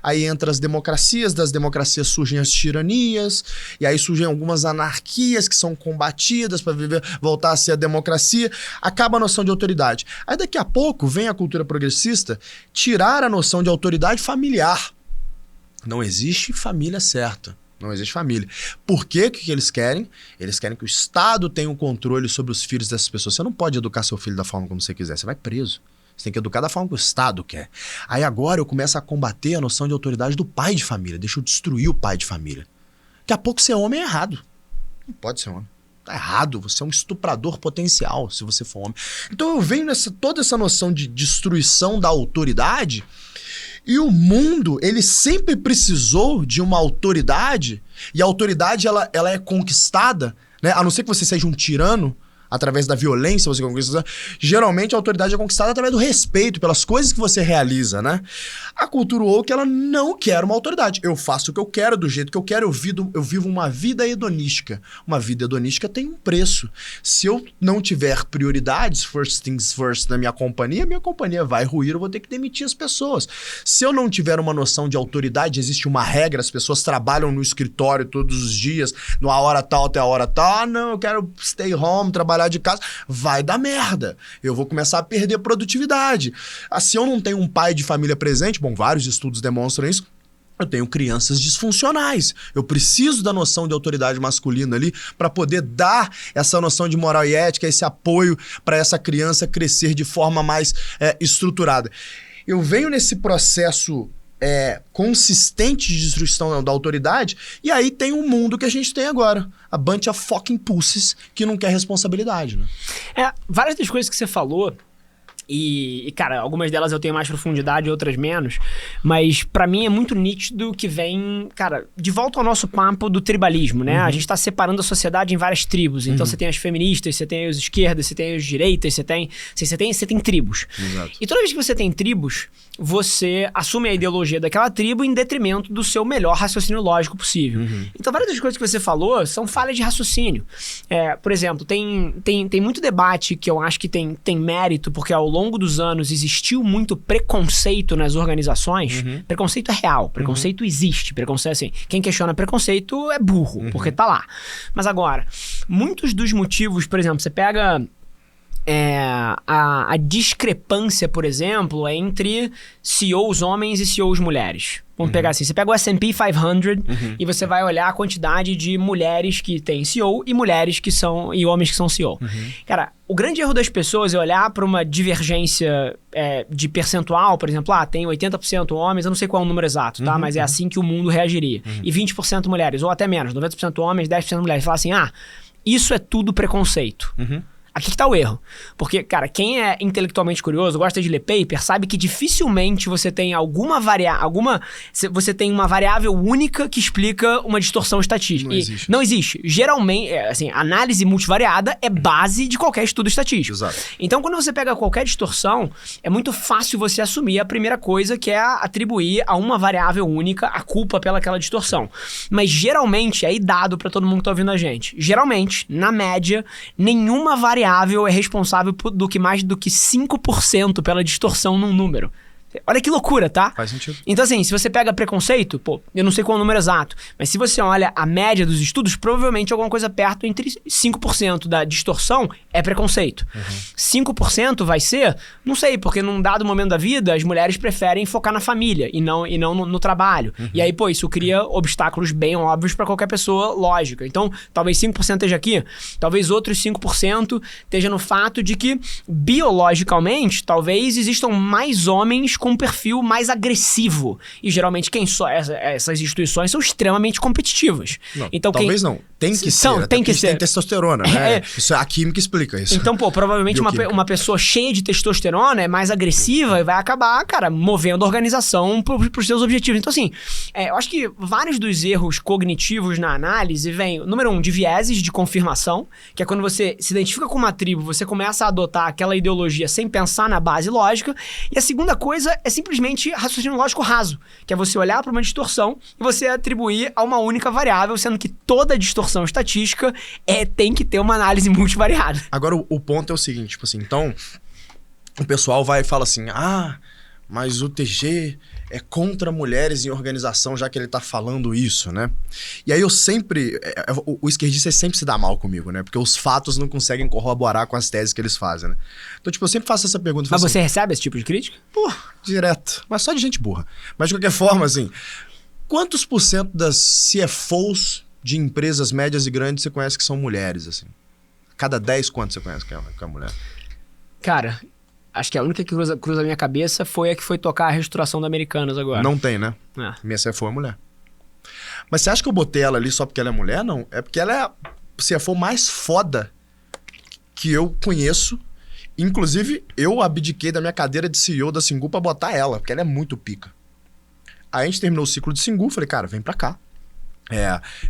aí entra as democracias, das democracias surgem as tiranias, e aí surgem algumas anarquias que são combatidas para voltar a ser a democracia, acaba a noção de autoridade. Aí daqui a pouco vem a cultura progressista tirar a noção de autoridade familiar. Não existe família certa. Não existe família. Por quê? O que eles querem? Eles querem que o Estado tenha um controle sobre os filhos dessas pessoas. Você não pode educar seu filho da forma como você quiser. Você vai preso. Você tem que educar da forma que o Estado quer. Aí agora eu começo a combater a noção de autoridade do pai de família. Deixa eu destruir o pai de família. Daqui a pouco ser homem é errado. Não pode ser homem. Tá errado. Você é um estuprador potencial se você for homem. Então eu venho toda essa noção de destruição da autoridade. E o mundo, ele sempre precisou de uma autoridade, e a autoridade, ela é conquistada, né? A não ser que você seja um tirano, através da violência você conquista. Geralmente a autoridade é conquistada através do respeito pelas coisas que você realiza, né? A cultura woke, ela não quer uma autoridade. Eu faço o que eu quero, do jeito que eu quero, eu vivo uma vida hedonística. Uma vida hedonística tem um preço. Se eu não tiver prioridades, first things first, na minha companhia vai ruir, eu vou ter que demitir as pessoas. Se eu não tiver uma noção de autoridade, existe uma regra, as pessoas trabalham no escritório todos os dias, numa hora tal até a hora tal, ah, não, eu quero stay home, trabalhar de casa, vai dar merda. Eu vou começar a perder produtividade. Se eu não tenho um pai de família presente, bom, vários estudos demonstram isso, eu tenho crianças disfuncionais. Eu preciso da noção de autoridade masculina ali para poder dar essa noção de moral e ética, esse apoio para essa criança crescer de forma mais estruturada. Eu venho nesse processo consistente de destruição da autoridade, e aí tem um mundo que a gente tem agora. A bunch of fucking pussies que não quer responsabilidade, né? Várias das coisas que você falou, e, cara, algumas delas eu tenho mais profundidade, outras menos, mas pra mim é muito nítido que vem, cara, de volta ao nosso papo do tribalismo, né? A gente tá separando a sociedade em várias tribos. Então você tem as feministas, você tem as esquerdas, você tem as direitas, você tem tribos. Exato. E toda vez que você tem tribos, você assume a ideologia daquela tribo em detrimento do seu melhor raciocínio lógico possível. Então várias das coisas que você falou são falhas de raciocínio. Por exemplo, tem muito debate que eu acho que tem mérito, porque ao longo dos anos existiu muito preconceito nas organizações. Preconceito é real, preconceito existe. Preconceito, assim, quem questiona preconceito é burro, porque tá lá. Mas agora, muitos dos motivos, por exemplo, você pega a discrepância, por exemplo, entre CEOs homens e CEOs mulheres. Vamos pegar assim, você pega o S&P 500 e você vai olhar a quantidade de mulheres que tem CEO e mulheres que são, e homens que são CEO. Cara, o grande erro das pessoas é olhar para uma divergência de percentual, por exemplo, tem 80% homens, eu não sei qual é o número exato, tá? Mas é assim que o mundo reagiria. E 20% mulheres, ou até menos, 90% homens, 10% mulheres. Fala assim, isso é tudo preconceito. Aqui que tá o erro. Porque, cara, quem é intelectualmente curioso, gosta de ler paper, sabe que dificilmente você tem você tem uma variável única que explica uma distorção estatística. Não existe. Geralmente, assim, análise multivariada é base de qualquer estudo estatístico. Exato. Então, quando você pega qualquer distorção, é muito fácil você assumir a primeira coisa, que é atribuir a uma variável única a culpa pelaquela distorção. Mas, geralmente, aí dado pra todo mundo que tá ouvindo a gente, geralmente, na média, nenhuma variável é responsável por mais do que 5% pela distorção num número. Olha que loucura, tá? Faz sentido. Então, assim, se você pega preconceito, eu não sei qual é o número exato, mas se você olha a média dos estudos, provavelmente alguma coisa perto entre 5% da distorção é preconceito. 5% vai ser, não sei, porque num dado momento da vida, as mulheres preferem focar na família e não no trabalho. E aí, isso cria obstáculos bem óbvios pra qualquer pessoa lógica. Então, talvez 5% esteja aqui, talvez outros 5% esteja no fato de que, biologicamente, talvez existam mais homens com um perfil mais agressivo. E geralmente essas instituições são extremamente competitivas. Não, então, talvez não. Tem que ser. Tem que ser. Tem testosterona, né? Isso, a química explica isso. Então, provavelmente uma pessoa cheia de testosterona é mais agressiva e vai acabar, cara, movendo a organização pros seus objetivos. Então, assim, eu acho que vários dos erros cognitivos na análise vêm, número 1, de vieses de confirmação, que é quando você se identifica com uma tribo, você começa a adotar aquela ideologia sem pensar na base lógica. E a segunda coisa é simplesmente raciocínio lógico raso, que é você olhar para uma distorção e você atribuir a uma única variável, sendo que toda distorção estatística tem que ter uma análise multivariada. Agora, o ponto é o seguinte, tipo assim, então, o pessoal vai e fala assim, mas o TG contra mulheres em organização, já que ele tá falando isso, né? E aí eu sempre... O esquerdista sempre se dá mal comigo, né? Porque os fatos não conseguem corroborar com as teses que eles fazem, né? Então, tipo, eu sempre faço essa pergunta. Mas assim, você recebe esse tipo de crítica? Pô, direto. Mas só de gente burra. Mas de qualquer forma, assim, quantos % das CFOs de empresas médias e grandes você conhece que são mulheres, assim? Cada 10, quantos você conhece que é mulher? Cara, acho que a única que cruza a minha cabeça foi a que foi tocar a reestruturação da Americanas agora. Não tem, né? É. Minha CFO é mulher. Mas você acha que eu botei ela ali só porque ela é mulher? Não. É porque ela é a CFO mais foda que eu conheço. Inclusive, eu abdiquei da minha cadeira de CEO da Singu pra botar ela, porque ela é muito pica. Aí a gente terminou o ciclo de Singu, falei, cara, vem pra cá.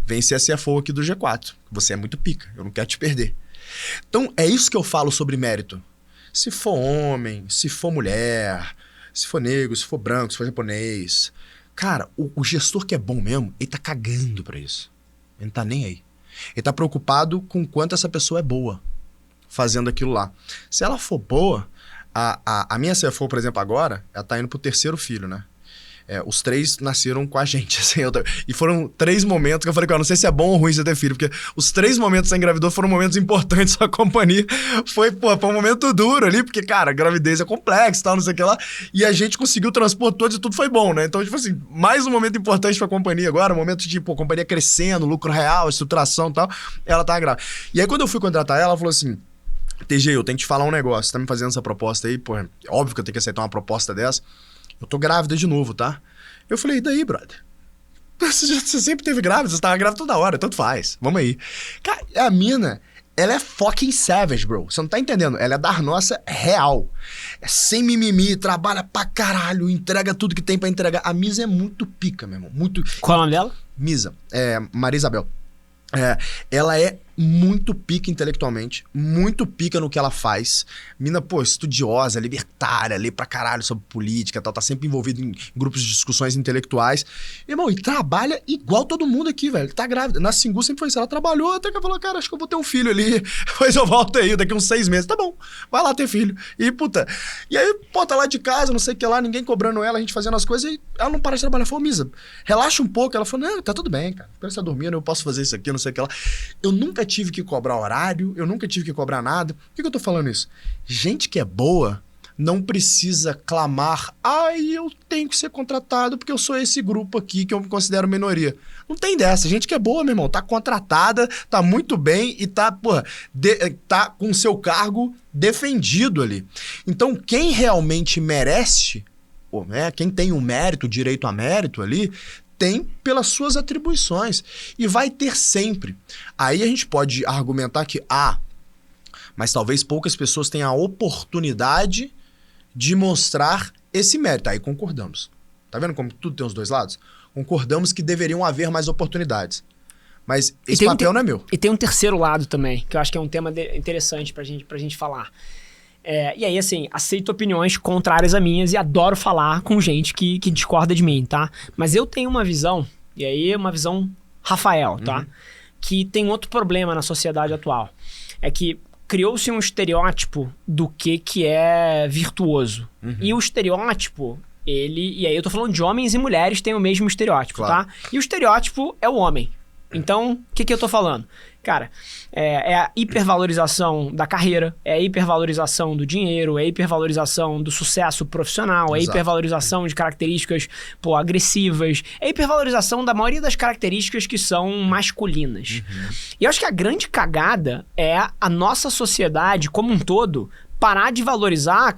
Vem ser a CFO aqui do G4. Você é muito pica, eu não quero te perder. Então, é isso que eu falo sobre mérito. Se for homem, se for mulher, se for negro, se for branco, se for japonês. Cara, o gestor que é bom mesmo, ele tá cagando pra isso. Ele não tá nem aí. Ele tá preocupado com quanto essa pessoa é boa fazendo aquilo lá. Se ela for boa, a minha CFO, por exemplo, agora, ela tá indo pro 3º filho, né? Os 3 nasceram com a gente, assim, e foram 3 momentos que eu falei, cara, não sei se é bom ou ruim você ter filho, porque os 3 momentos que você engravidou foram momentos importantes pra companhia. Foi um momento duro ali, porque, cara, a gravidez é complexa e tal, não sei o que lá, e a gente conseguiu transpor todos e tudo foi bom, né? Então, tipo assim, mais um momento importante pra companhia agora, um momento de, companhia crescendo, lucro real, estruturação e tal, ela tá grávida. E aí, quando eu fui contratar ela falou assim, TG, eu tenho que te falar um negócio, você tá me fazendo essa proposta aí, pô, é óbvio que eu tenho que aceitar uma proposta dessa. Eu tô grávida de novo, tá? Eu falei, e daí, brother? Você sempre teve grávida, você tava grávida toda hora, tanto faz. Vamos aí. Cara, a mina, ela é fucking savage, bro. Você não tá entendendo? Ela é da nossa real. É sem mimimi, trabalha pra caralho, entrega tudo que tem pra entregar. A Misa é muito pica, meu irmão. Muito... Qual é o nome dela? Misa. Maria Isabel. Ela é muito pica intelectualmente, muito pica no que ela faz. Mina, pô, estudiosa, libertária, lê pra caralho sobre política e tal, tá sempre envolvida em grupos de discussões intelectuais. Irmão, e trabalha igual todo mundo aqui, velho. Tá grávida. Na Singu sempre foi isso. Ela trabalhou até que ela falou, cara, acho que eu vou ter um filho ali. Depois eu volto aí, daqui uns 6 meses. Tá bom, vai lá ter filho. E, puta, e aí, pô, tá lá de casa, não sei o que lá, ninguém cobrando ela, a gente fazendo as coisas, e ela não para de trabalhar. Falou, Misa, relaxa um pouco. Ela falou, não, tá tudo bem, cara. Quando você tá dormindo, eu posso fazer isso aqui, não sei o que lá. Eu nunca tive que cobrar horário, eu nunca tive que cobrar nada. Por que eu tô falando isso? Gente que é boa não precisa clamar, eu tenho que ser contratado porque eu sou esse grupo aqui que eu me considero minoria. Não tem dessa. Gente que é boa, meu irmão, tá contratada, tá muito bem e tá, tá com o seu cargo defendido ali. Então, quem realmente merece, quem tem o mérito, o direito a mérito ali, tem pelas suas atribuições. E vai ter sempre. Aí a gente pode argumentar que, mas talvez poucas pessoas tenham a oportunidade de mostrar esse mérito. Aí concordamos. Tá vendo como tudo tem os dois lados? Concordamos que deveriam haver mais oportunidades. Mas esse papel não é meu. E tem um terceiro lado também, que eu acho que é um tema interessante pra gente falar. E aí, assim, aceito opiniões contrárias a minhas e adoro falar com gente que discorda de mim, tá? Mas eu tenho uma visão, e aí é uma visão Rafael, tá? Que tem outro problema na sociedade atual. É que criou-se um estereótipo do que é virtuoso. E o estereótipo, e aí eu tô falando de homens e mulheres têm o mesmo estereótipo, claro, tá? E o estereótipo é o homem. Então, o que eu tô falando? Cara, é a hipervalorização da carreira, é a hipervalorização do dinheiro, é a hipervalorização do sucesso profissional, é a hipervalorização de características, agressivas, é a hipervalorização da maioria das características que são masculinas. E eu acho que a grande cagada é a nossa sociedade como um todo parar de valorizar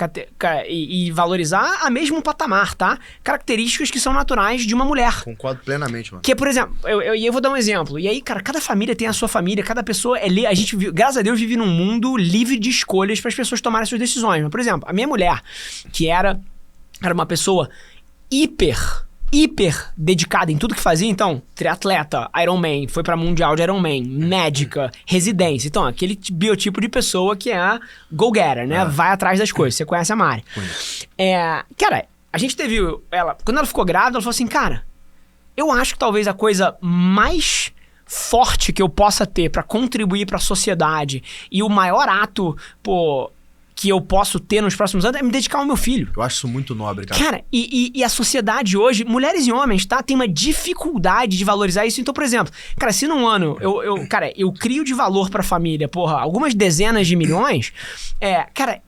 e valorizar a mesmo patamar, tá? Características que são naturais de uma mulher. Concordo plenamente, mano. Que, por exemplo, eu vou dar um exemplo. E aí, cara, cada família tem a sua família, cada pessoa a gente, graças a Deus, vive num mundo livre de escolhas para as pessoas tomarem suas decisões. Mas, por exemplo, a minha mulher, que era uma pessoa hiper dedicada em tudo que fazia, então, triatleta, Ironman, foi pra Mundial de Ironman, médica, residência. Então, aquele biotipo de pessoa que é a go-getter, né? Vai atrás das coisas. Você conhece a Mari. Cara, a gente teve ela... Quando ela ficou grávida, ela falou assim, cara, eu acho que talvez a coisa mais forte que eu possa ter pra contribuir pra sociedade e o maior ato, que eu posso ter nos próximos anos é me dedicar ao meu filho. Eu acho isso muito nobre, cara. Cara, e a sociedade hoje, mulheres e homens, tá? Tem uma dificuldade de valorizar isso. Então, por exemplo, cara, se num ano eu crio de valor pra família, porra, algumas dezenas de milhões, cara,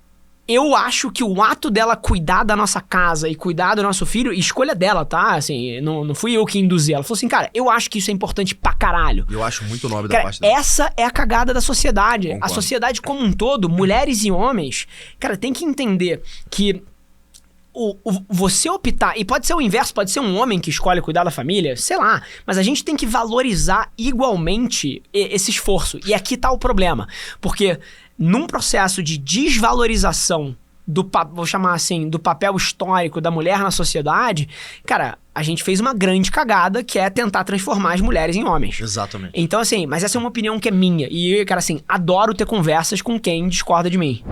eu acho que o ato dela cuidar da nossa casa e cuidar do nosso filho, escolha dela, tá? Assim, não fui eu que induzi ela. Falou assim, cara, eu acho que isso é importante pra caralho. Eu acho muito nobre cara, da parte dela. Essa é a cagada da sociedade. Concordo. A sociedade como um todo, mulheres e homens, cara, tem que entender que você optar, e pode ser o inverso, pode ser um homem que escolhe cuidar da família, sei lá, mas a gente tem que valorizar igualmente esse esforço. E aqui tá o problema, porque num processo de desvalorização vou chamar assim, do papel histórico da mulher na sociedade, cara, a gente fez uma grande cagada, que é tentar transformar as mulheres em homens. Exatamente. Então, assim, mas essa é uma opinião que é minha. E, cara, assim, adoro ter conversas com quem discorda de mim.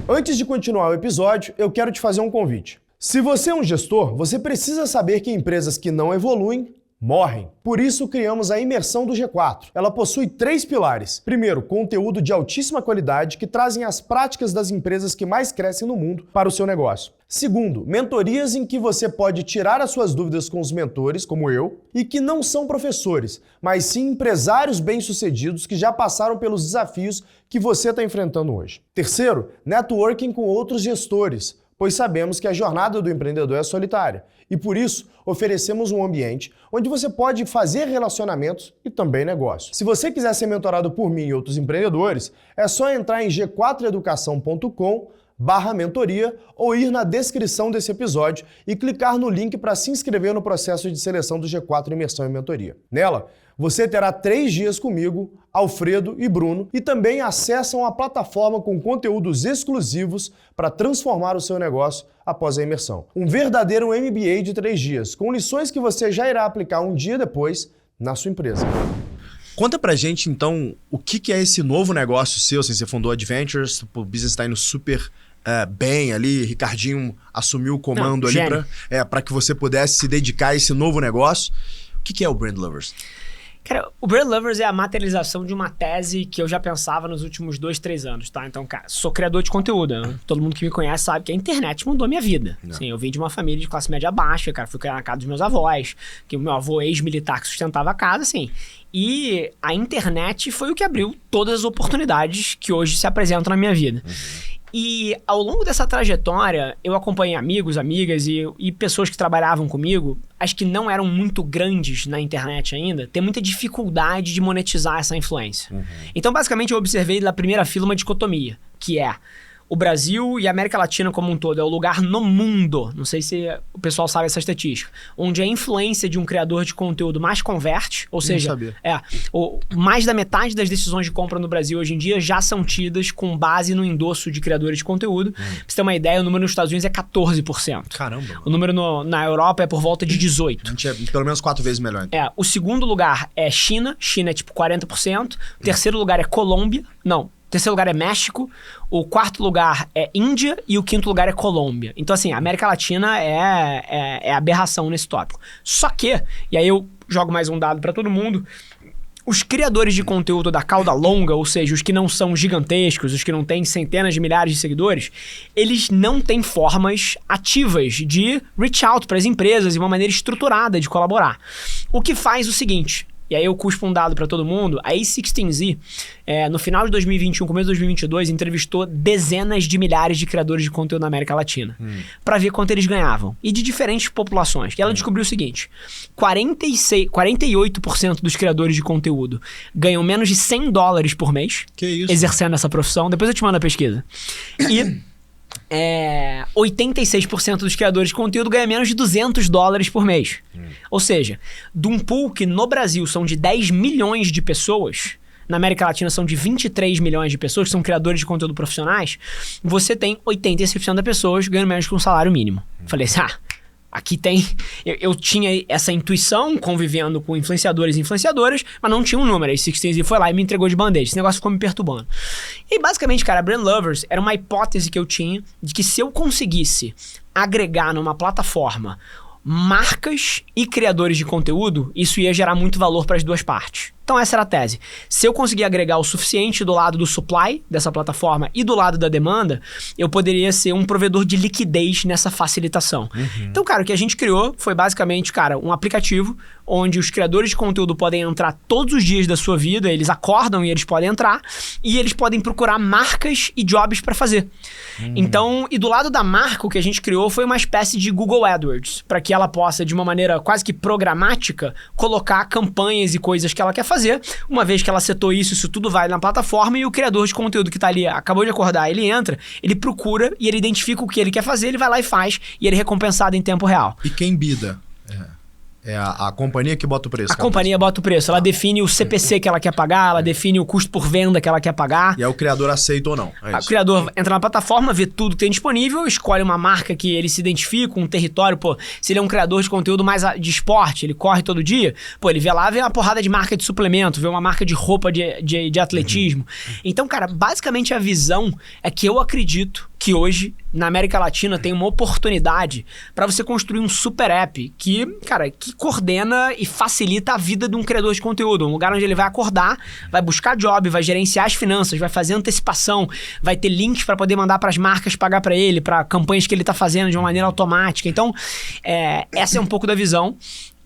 Antes de continuar o episódio, eu quero te fazer um convite. Se você é um gestor, você precisa saber que empresas que não evoluem morrem. Por isso, criamos a Imersão do G4. Ela possui 3 pilares. Primeiro, conteúdo de altíssima qualidade que trazem as práticas das empresas que mais crescem no mundo para o seu negócio. Segundo, mentorias em que você pode tirar as suas dúvidas com os mentores, como eu, e que não são professores, mas sim empresários bem-sucedidos que já passaram pelos desafios que você está enfrentando hoje. Terceiro, networking com outros gestores, pois sabemos que a jornada do empreendedor é solitária. E por isso, oferecemos um ambiente onde você pode fazer relacionamentos e também negócios. Se você quiser ser mentorado por mim e outros empreendedores, é só entrar em g4educação.com/mentoria ou ir na descrição desse episódio e clicar no link para se inscrever no processo de seleção do G4 Imersão e Mentoria. Nela, você terá 3 dias comigo, Alfredo e Bruno, e também acesso a uma plataforma com conteúdos exclusivos para transformar o seu negócio após a imersão. Um verdadeiro MBA de 3 dias, com lições que você já irá aplicar um dia depois na sua empresa. Conta pra gente, então, o que é esse novo negócio seu? Assim, você fundou Adventures, o business tá indo super bem ali, Ricardinho assumiu o comando ali para que você pudesse se dedicar a esse novo negócio. O que é o Brand Lovers? Cara, o Brand Lovers é a materialização de uma tese que eu já pensava nos últimos 2, 3 anos, tá? Então, cara, sou criador de conteúdo, né? Todo mundo que me conhece sabe que a internet mudou a minha vida. Assim, eu vim de uma família de classe média baixa, cara, fui criado na casa dos meus avós, que o meu avô ex-militar que sustentava a casa, assim. E a internet foi o que abriu todas as oportunidades que hoje se apresentam na minha vida. E ao longo dessa trajetória, eu acompanhei amigos, amigas e pessoas que trabalhavam comigo, as que não eram muito grandes na internet ainda, ter muita dificuldade de monetizar essa influência. Então, basicamente, eu observei na primeira fila uma dicotomia, que é o Brasil e a América Latina como um todo é o lugar no mundo, não sei se o pessoal sabe essa estatística, onde a influência de um criador de conteúdo mais converte, ou seja, mais da metade das decisões de compra no Brasil hoje em dia já são tidas com base no endosso de criadores de conteúdo. Pra você ter uma ideia, o número nos Estados Unidos é 14%. Caramba. O número na Europa é por volta de 18%. A gente é pelo menos 4 vezes melhor. Então. O segundo lugar é China é tipo 40%. O terceiro lugar é Colômbia. Não. O terceiro lugar é México, o quarto lugar é Índia e o quinto lugar é Colômbia. Então, assim, a América Latina é aberração nesse tópico. Só que, e aí eu jogo mais um dado para todo mundo, os criadores de conteúdo da cauda longa, ou seja, os que não são gigantescos, os que não têm centenas de milhares de seguidores, eles não têm formas ativas de reach out para as empresas e uma maneira estruturada de colaborar. O que faz o seguinte... E aí eu cuspo um dado para todo mundo. A A16Z, no final de 2021, começo de 2022, entrevistou dezenas de milhares de criadores de conteúdo na América Latina para ver quanto eles ganhavam. E de diferentes populações. E ela descobriu o seguinte, 48% dos criadores de conteúdo ganham menos de $100 por mês. Que isso? Exercendo essa profissão. Depois eu te mando a pesquisa. E... 86% dos criadores de conteúdo ganham menos de $200 por mês. Ou seja, de um pool que no Brasil são de 10 milhões de pessoas, na América Latina são de 23 milhões de pessoas que são criadores de conteúdo profissionais, você tem 86% das pessoas ganhando menos que um salário mínimo. Falei assim, aqui tem... Eu tinha essa intuição convivendo com influenciadores e influenciadoras, mas não tinha um número. Aí A16Z foi lá e me entregou de bandeja. Esse negócio ficou me perturbando. E basicamente, cara, a Brand Lovers era uma hipótese que eu tinha de que se eu conseguisse agregar numa plataforma marcas e criadores de conteúdo, isso ia gerar muito valor para as duas partes. Então essa era a tese. Se eu conseguir agregar o suficiente do lado do supply dessa plataforma e do lado da demanda, eu poderia ser um provedor de liquidez nessa facilitação. Então, cara, o que a gente criou foi basicamente, cara, um aplicativo onde os criadores de conteúdo podem entrar todos os dias da sua vida, eles acordam e eles podem entrar, e eles podem procurar marcas e jobs para fazer. Então, e do lado da marca, o que a gente criou foi uma espécie de Google AdWords, para que ela possa, de uma maneira quase que programática, colocar campanhas e coisas que ela quer fazer. Uma vez que ela setou isso tudo vai na plataforma e o criador de conteúdo que tá ali, acabou de acordar, ele entra, ele procura e ele identifica o que ele quer fazer, ele vai lá e faz, e ele é recompensado em tempo real. E quem bida? É a companhia que bota o preço. A companhia bota o preço. Ela define o CPC que ela quer pagar, ela define o custo por venda que ela quer pagar. E aí o criador aceita ou não. O criador entra na plataforma, vê tudo que tem disponível, escolhe uma marca que ele se identifica, um território. Pô, se ele é um criador de conteúdo mais de esporte, ele corre todo dia, pô, ele vê lá, vê uma porrada de marca de suplemento, vê uma marca de roupa de atletismo. Então, cara, basicamente a visão é que eu acredito que hoje, na América Latina, tem uma oportunidade para você construir um super app que, cara, que coordena e facilita a vida de um criador de conteúdo. Um lugar onde ele vai acordar, vai buscar job, vai gerenciar as finanças, vai fazer antecipação, vai ter links para poder mandar para as marcas pagar para ele, para campanhas que ele tá fazendo de uma maneira automática. Então, essa é um pouco da visão.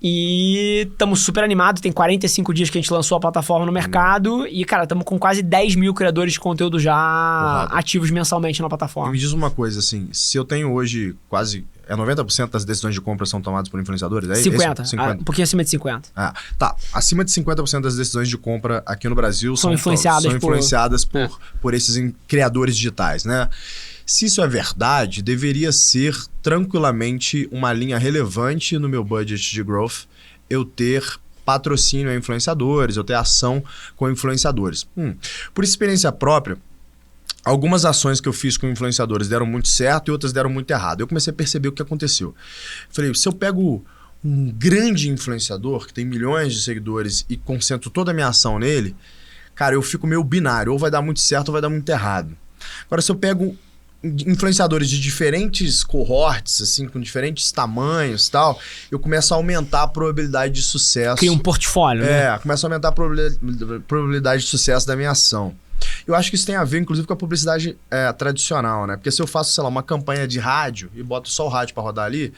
E estamos super animados, tem 45 dias que a gente lançou a plataforma no mercado e, cara, estamos com quase 10 mil criadores de conteúdo já ativos mensalmente na plataforma. E me diz uma coisa, assim, se eu tenho hoje quase... 90% das decisões de compra são tomadas por influenciadores? 50. Um pouquinho acima de 50. Tá. Acima de 50% das decisões de compra aqui no Brasil são influenciadas por esses criadores digitais, né? Se isso é verdade, deveria ser tranquilamente uma linha relevante no meu budget de growth eu ter patrocínio a influenciadores, eu ter ação com influenciadores. Por experiência própria, algumas ações que eu fiz com influenciadores deram muito certo e outras deram muito errado. Eu comecei a perceber o que aconteceu. Falei, se eu pego um grande influenciador que tem milhões de seguidores e concentro toda a minha ação nele, cara, eu fico meio binário, ou vai dar muito certo ou vai dar muito errado. Agora, se eu pego influenciadores de diferentes cohorts, assim, com diferentes tamanhos e tal, eu começo a aumentar a probabilidade de sucesso. Cria um portfólio, né? Começa a aumentar a probabilidade de sucesso da minha ação. Eu acho que isso tem a ver, inclusive, com a publicidade tradicional, né? Porque se eu faço, sei lá, uma campanha de rádio e boto só o rádio para rodar ali,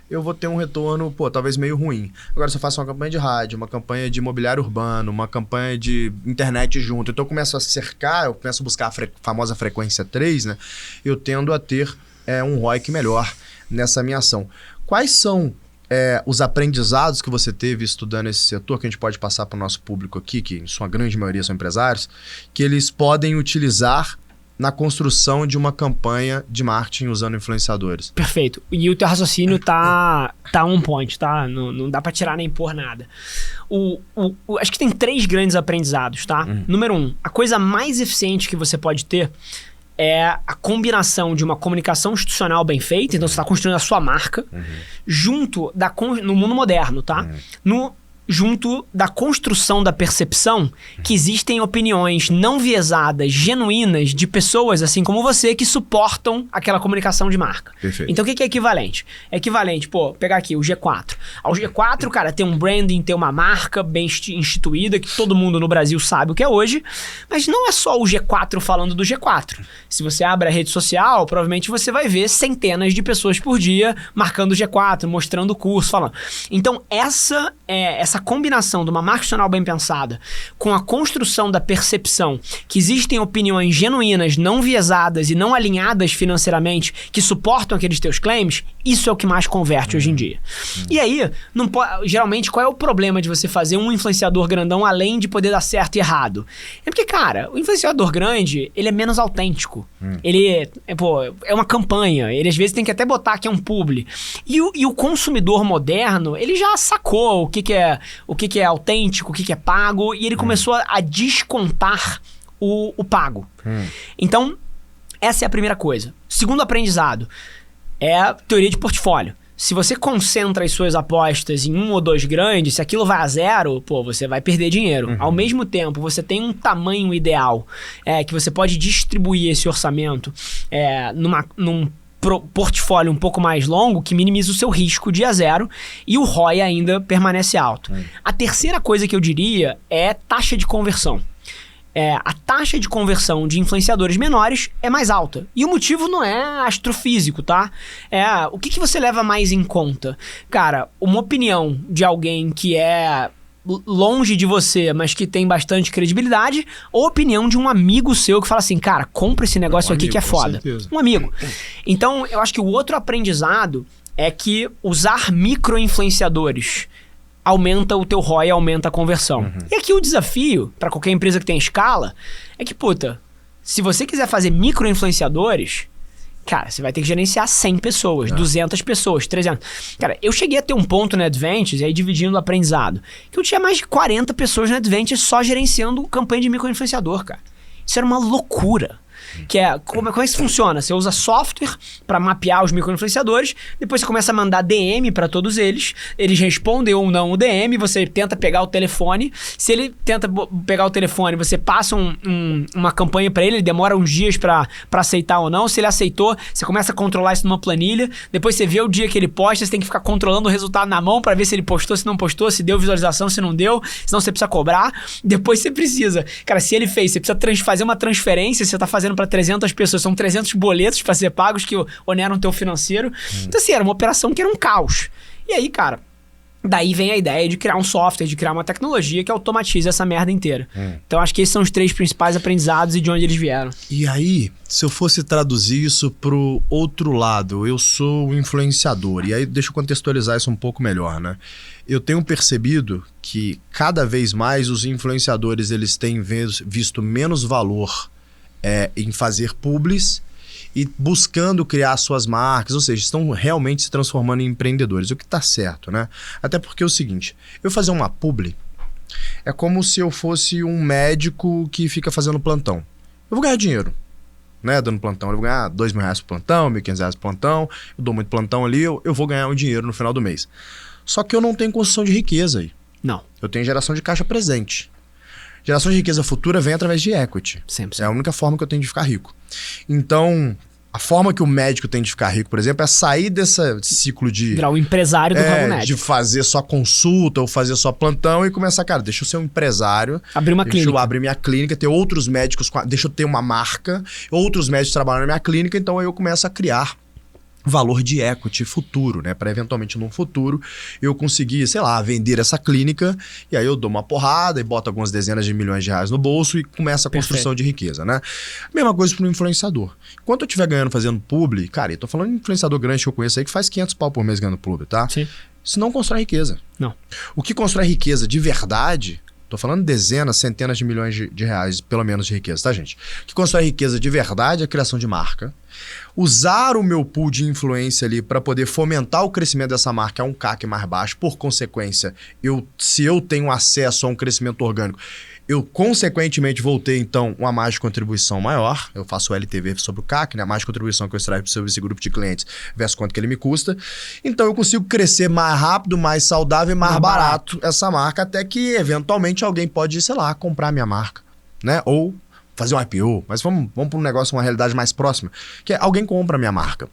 eu vou ter um retorno, talvez meio ruim. Agora, se eu faço uma campanha de rádio, uma campanha de imobiliário urbano, uma campanha de internet junto, então eu começo a cercar, eu começo a buscar a famosa frequência 3, né? Eu tendo a ter um ROIC melhor nessa minha ação. Quais são os aprendizados que você teve estudando esse setor, que a gente pode passar para o nosso público aqui, que em sua grande maioria são empresários, que eles podem utilizar na construção de uma campanha de marketing usando influenciadores? Perfeito. E o teu raciocínio tá on point, tá? Não dá pra tirar nem pôr nada. Acho que tem 3 grandes aprendizados, tá? Número 1, a coisa mais eficiente que você pode ter é a combinação de uma comunicação institucional bem feita, então você está construindo a sua marca, junto no mundo moderno, tá? Junto da construção da percepção que existem opiniões não viesadas, genuínas, de pessoas assim como você que suportam aquela comunicação de marca. Perfeito. Então o que é equivalente? É equivalente, pegar aqui o G4. O G4, cara, tem um branding, tem uma marca bem instituída, que todo mundo no Brasil sabe o que é hoje, mas não é só o G4 falando do G4. Se você abre a rede social, provavelmente você vai ver centenas de pessoas por dia marcando o G4, mostrando o curso, falando. Então essa combinação de uma marca institucional bem pensada com a construção da percepção que existem opiniões genuínas, não viesadas e não alinhadas financeiramente que suportam aqueles teus claims, isso é o que mais converte hoje em dia. E aí, geralmente, qual é o problema de você fazer um influenciador grandão além de poder dar certo e errado? É porque, cara, o influenciador grande, ele é menos autêntico. Ele é uma campanha, ele às vezes tem que até botar que é um publi. E o consumidor moderno, ele já sacou o que é autêntico, o que é pago, e ele começou a descontar o pago. Então, essa é a primeira coisa. Segundo aprendizado, é a teoria de portfólio. Se você concentra as suas apostas em 1 ou 2 grandes, se aquilo vai a 0, você vai perder dinheiro. Ao mesmo tempo, você tem um tamanho ideal que você pode distribuir esse orçamento num portfólio um pouco mais longo que minimiza o seu risco de a zero e o ROI ainda permanece alto. A terceira coisa que eu diria é taxa de conversão. A taxa de conversão de influenciadores menores é mais alta. E o motivo não é astrofísico, tá? O que você leva mais em conta? Cara, uma opinião de alguém que é longe de você, mas que tem bastante credibilidade, ou opinião de um amigo seu que fala assim, cara, compra esse negócio aqui que é foda. Um amigo. Então, eu acho que o outro aprendizado é que usar micro-influenciadores aumenta o teu ROI, aumenta a conversão. E aqui o desafio, para qualquer empresa que tem escala, é que, se você quiser fazer micro-influenciadores, cara, você vai ter que gerenciar 100 pessoas, 200 pessoas, 300. Cara, eu cheguei a ter um ponto no Advantage, aí dividindo o aprendizado, que eu tinha mais de 40 pessoas no Advantage só gerenciando campanha de micro-influenciador, cara. Isso era uma loucura. Como é que isso funciona? Você usa software para mapear os micro-influenciadores, depois você começa a mandar DM para todos eles respondem ou não o DM, você tenta pegar o telefone, se ele tenta pegar o telefone, você passa uma campanha para ele demora uns dias para aceitar ou não, se ele aceitou, você começa a controlar isso numa planilha, depois você vê o dia que ele posta, você tem que ficar controlando o resultado na mão para ver se ele postou, se não postou, se deu visualização, se não deu, senão você precisa cobrar, depois você precisa, cara, se ele fez, você precisa fazer uma transferência, você tá fazendo para 300 pessoas, são 300 boletos para ser pagos que oneram o teu financeiro. Então, assim, era uma operação que era um caos. E aí, cara, daí vem a ideia de criar um software, de criar uma tecnologia que automatize essa merda inteira. Então, acho que esses são os 3 principais aprendizados e de onde eles vieram. E aí, se eu fosse traduzir isso pro outro lado, eu sou um influenciador, e aí deixa eu contextualizar isso um pouco melhor, né? Eu tenho percebido que cada vez mais os influenciadores eles têm visto menos valor em fazer publis e buscando criar suas marcas, ou seja, estão realmente se transformando em empreendedores, o que está certo, né? Até porque é o seguinte, eu fazer uma publi é como se eu fosse um médico que fica fazendo plantão. Eu vou ganhar dinheiro, né? Dando plantão, eu vou ganhar R$2.000 por plantão, R$1.500 por plantão, eu dou muito plantão ali, eu vou ganhar um dinheiro no final do mês. Só que eu não tenho construção de riqueza aí. Não. Eu tenho geração de caixa presente. Geração de riqueza futura vem através de equity. Sempre. É a única forma que eu tenho de ficar rico. Então, a forma que o médico tem de ficar rico, por exemplo, é sair desse ciclo de... virar o empresário do ramo médico. De fazer só consulta ou fazer só plantão e começar, cara, deixa eu ser um empresário. Abrir uma clínica. Deixa eu abrir minha clínica, ter outros médicos, deixa eu ter uma marca, outros médicos trabalhando na minha clínica, então aí eu começo a criar valor de equity futuro, né? Para eventualmente num futuro eu conseguir, sei lá, vender essa clínica e aí eu dou uma porrada e boto algumas dezenas de milhões de reais no bolso e começa a construção de riqueza, né? Mesma coisa para um influenciador. Enquanto eu estiver ganhando fazendo publi, cara, eu tô falando de influenciador grande que eu conheço aí que faz 500 pau por mês ganhando publi, tá? Sim. Isso não constrói riqueza. Não. O que constrói riqueza de verdade... Tô falando dezenas, centenas de milhões de reais, pelo menos, de riqueza, tá, gente? O que constrói riqueza de verdade é a criação de marca. Usar o meu pool de influência ali para poder fomentar o crescimento dessa marca a um CAC mais baixo. Por consequência, se eu tenho acesso a um crescimento orgânico, eu consequentemente vou ter, então, uma margem de contribuição maior. Eu faço o LTV sobre o CAC, né? A margem de contribuição que eu extraio sobre esse grupo de clientes versus quanto que ele me custa. Então, eu consigo crescer mais rápido, mais saudável e mais barato essa marca, até que, eventualmente, alguém pode, sei lá, comprar minha marca, né? Ou fazer um IPO. Mas vamos para um negócio, uma realidade mais próxima, que é alguém compra a minha marca,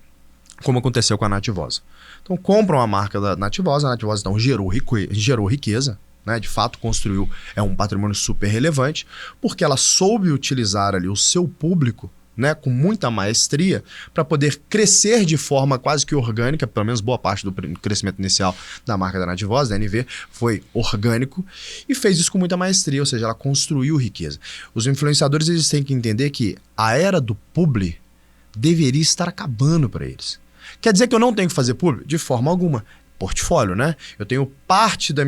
como aconteceu com a Nativosa. Então, compram a marca da Nativosa, a Nativosa, então, gerou riqueza, né, de fato construiu um patrimônio super relevante, porque ela soube utilizar ali o seu público, né, com muita maestria para poder crescer de forma quase que orgânica, pelo menos boa parte do crescimento inicial da marca da Nativosa, da NV, foi orgânico e fez isso com muita maestria, ou seja, ela construiu riqueza. Os influenciadores eles têm que entender que a era do publi deveria estar acabando para eles. Quer dizer que eu não tenho que fazer publi? De forma alguma. Portfólio, né? Eu tenho parte da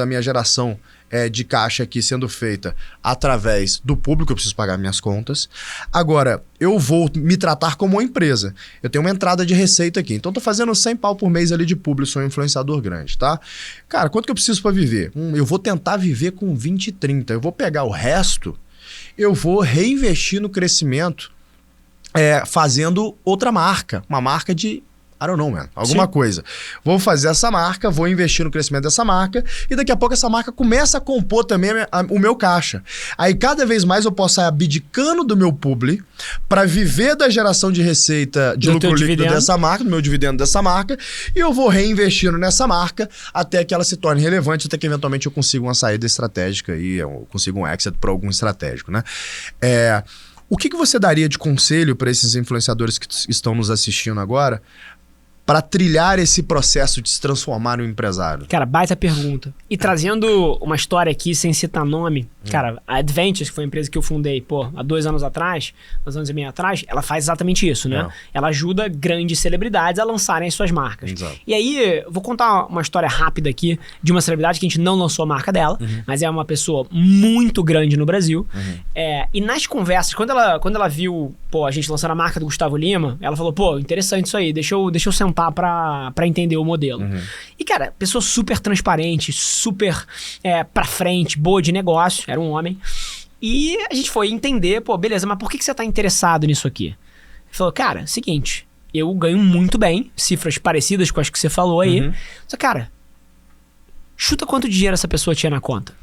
minha geração de caixa aqui sendo feita através do público, eu preciso pagar minhas contas. Agora, eu vou me tratar como uma empresa. Eu tenho uma entrada de receita aqui. Então, eu tô fazendo 100 pau por mês ali de publi, sou um influenciador grande, tá? Cara, quanto que eu preciso para viver? Eu vou tentar viver com 20, 30. Eu vou pegar o resto, eu vou reinvestir no crescimento fazendo outra marca. Uma marca de I don't know, man. Alguma coisa. Vou fazer essa marca, vou investir no crescimento dessa marca e daqui a pouco essa marca começa a compor também o meu caixa. Aí cada vez mais eu posso sair abdicando do meu publi para viver da geração de receita de lucro líquido dessa marca, do meu dividendo dessa marca, e eu vou reinvestindo nessa marca até que ela se torne relevante, até que eventualmente eu consiga uma saída estratégica e eu consiga um exit para algum estratégico, né? O que você daria de conselho para esses influenciadores que estão nos assistindo agora para trilhar esse processo de se transformar no empresário? Cara, baita pergunta. E trazendo uma história aqui, sem citar nome, cara, a Adventures, que foi a empresa que eu fundei, há 2 anos atrás, 2 anos e meio atrás, ela faz exatamente isso, né? Ela ajuda grandes celebridades a lançarem as suas marcas. Exato. E aí, eu vou contar uma história rápida aqui de uma celebridade que a gente não lançou a marca dela, mas é uma pessoa muito grande no Brasil. E nas conversas, quando ela viu, a gente lançando a marca do Gustavo Lima, ela falou, interessante isso aí, deixa eu sentar pra entender o modelo. E, cara, pessoa super transparente, super pra frente, boa de negócio, era um homem. E a gente foi entender, beleza, mas por que você tá interessado nisso aqui? Ele falou, cara, seguinte, eu ganho muito bem, cifras parecidas com as que você falou aí. Só, cara, chuta quanto dinheiro essa pessoa tinha na conta.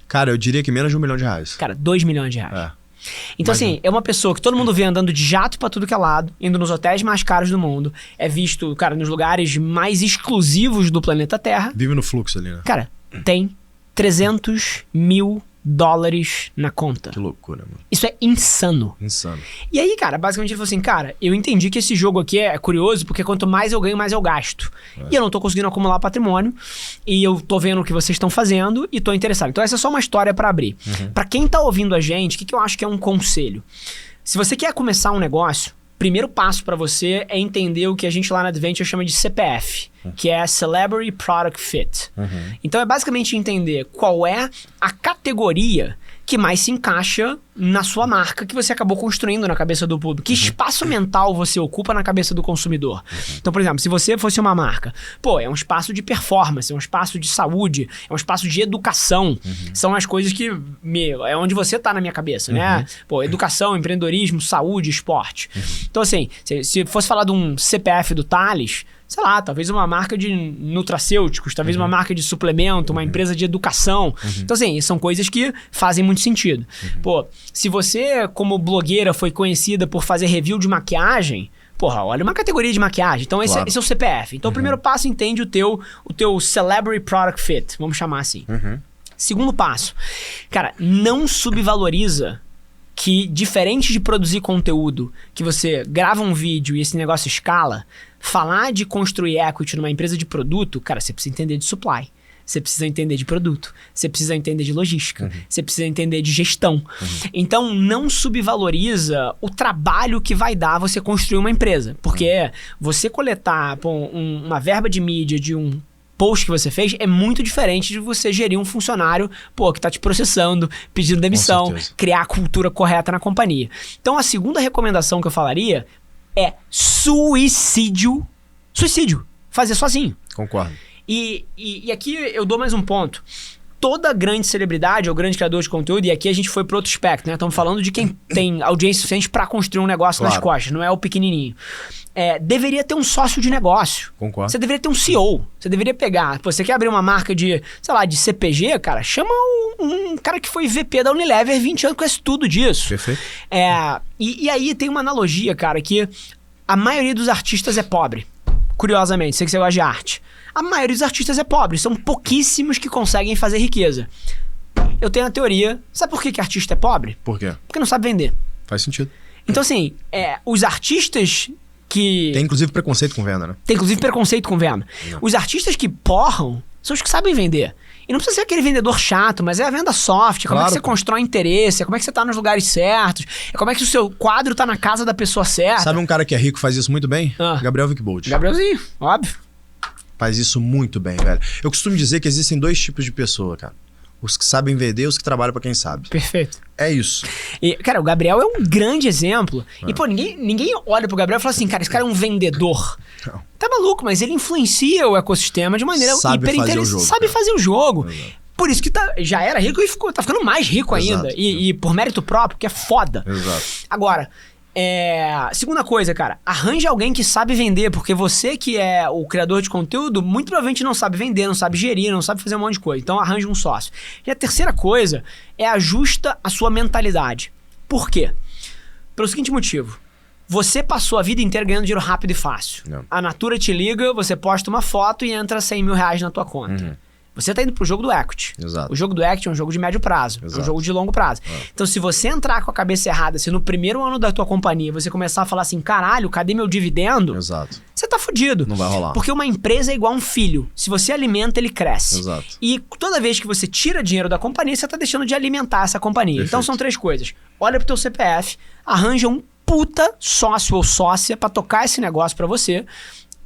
Cara, eu diria que menos de R$1 milhão. Cara, R$2 milhões. Então, assim, é uma pessoa que todo mundo vê andando de jato pra tudo que é lado, indo nos hotéis mais caros do mundo, é visto, cara, nos lugares mais exclusivos do planeta Terra. Vive no fluxo ali, né? Cara, tem $300 mil na conta. Que loucura, mano. Isso é insano. Insano. E aí, cara, basicamente ele falou assim, cara, eu entendi que esse jogo aqui é curioso, porque quanto mais eu ganho, mais eu gasto. E eu não tô conseguindo acumular patrimônio, e eu tô vendo o que vocês estão fazendo, e tô interessado. Então essa é só uma história pra abrir. Pra quem tá ouvindo a gente, o que eu acho que é um conselho? Se você quer começar um negócio, primeiro passo pra você é entender o que a gente lá na Adventure chama de CPF, que é Celebrity Product Fit. Então é basicamente entender qual é a categoria que mais se encaixa na sua marca que você acabou construindo na cabeça do público. Que espaço mental você ocupa na cabeça do consumidor? Então, por exemplo, se você fosse uma marca, é um espaço de performance, é um espaço de saúde, é um espaço de educação. São as coisas que, é onde você tá na minha cabeça, né? Educação, empreendedorismo, saúde, esporte. Então, assim, se fosse falar de um CPF do Thales, sei lá, talvez uma marca de nutracêuticos, talvez uma marca de suplemento, uma empresa de educação. Então, assim, são coisas que fazem muito sentido. Se você, como blogueira, foi conhecida por fazer review de maquiagem, olha uma categoria de maquiagem. Então, esse é o CPF. Então, o primeiro passo, entende o teu Celebrity Product Fit, vamos chamar assim. Segundo passo, cara, não subvaloriza que, diferente de produzir conteúdo, que você grava um vídeo e esse negócio escala, falar de construir equity numa empresa de produto, cara, você precisa entender de supply, você precisa entender de produto, você precisa entender de logística, você precisa entender de gestão. Então, não subvaloriza o trabalho que vai dar você construir uma empresa, porque você coletar uma verba de mídia de um post que você fez é muito diferente de você gerir um funcionário, que tá te processando, pedindo demissão, criar a cultura correta na companhia. Então, a segunda recomendação que eu falaria é suicídio. Suicídio. Fazer sozinho. Concordo. E aqui eu dou mais um ponto. Toda grande celebridade ou grande criador de conteúdo, e aqui a gente foi pro outro espectro, né? Estamos falando de quem tem audiência suficiente para construir um negócio nas costas, não é o pequenininho. Deveria ter um sócio de negócio. Concordo. Você deveria ter um CEO. Você deveria pegar... você quer abrir uma marca de, sei lá, de CPG, cara? Chama um cara que foi VP da Unilever 20 anos, conhece tudo disso. Perfeito. E aí tem uma analogia, cara, que a maioria dos artistas é pobre. Curiosamente, sei que você gosta de arte. A maioria dos artistas é pobre. São pouquíssimos que conseguem fazer riqueza. Eu tenho a teoria... Sabe por que artista é pobre? Por quê? Porque não sabe vender. Faz sentido. Então, assim, os artistas que... Tem, inclusive, preconceito com venda, né? Tem, inclusive, preconceito com venda. Não. Os artistas que porram são os que sabem vender. E não precisa ser aquele vendedor chato, mas é a venda soft. Como é que você constrói interesse, é como é que você tá nos lugares certos, é como é que o seu quadro tá na casa da pessoa certa. Sabe um cara que é rico e faz isso muito bem? Gabriel Wickbold. Gabrielzinho, óbvio. Faz isso muito bem, velho. Eu costumo dizer que existem 2 tipos de pessoa, cara. Os que sabem vender e os que trabalham pra quem sabe. Perfeito. É isso. E, cara, o Gabriel é um grande exemplo. E, ninguém olha pro Gabriel e fala assim, cara, esse cara é um vendedor. Não. Tá maluco, mas ele influencia o ecossistema de maneira hiper interessante. Sabe fazer o jogo. Exato. Por isso que já era rico e tá ficando mais rico ainda. E por mérito próprio, que é foda. Exato. Agora, Segunda coisa, cara, arranja alguém que sabe vender, porque você que é o criador de conteúdo, muito provavelmente não sabe vender, não sabe gerir, não sabe fazer um monte de coisa. Então arranja um sócio. E a terceira coisa é ajusta a sua mentalidade. Por quê? Pelo seguinte motivo. Você passou a vida inteira ganhando dinheiro rápido e fácil. Não. A Natura te liga, você posta uma foto e entra 100 mil reais na tua conta. Você tá indo pro jogo do equity. Exato. O jogo do equity é um jogo de médio prazo. Exato. É um jogo de longo prazo. Então, se você entrar com a cabeça errada, se no primeiro ano da tua companhia você começar a falar assim, caralho, cadê meu dividendo? Exato. Você tá fudido. Não vai rolar. Porque uma empresa é igual um filho. Se você alimenta, ele cresce. Exato. E toda vez que você tira dinheiro da companhia, você tá deixando de alimentar essa companhia. Perfeito. Então, são 3 coisas. Olha pro teu CPF, arranja um puta sócio ou sócia pra tocar esse negócio pra você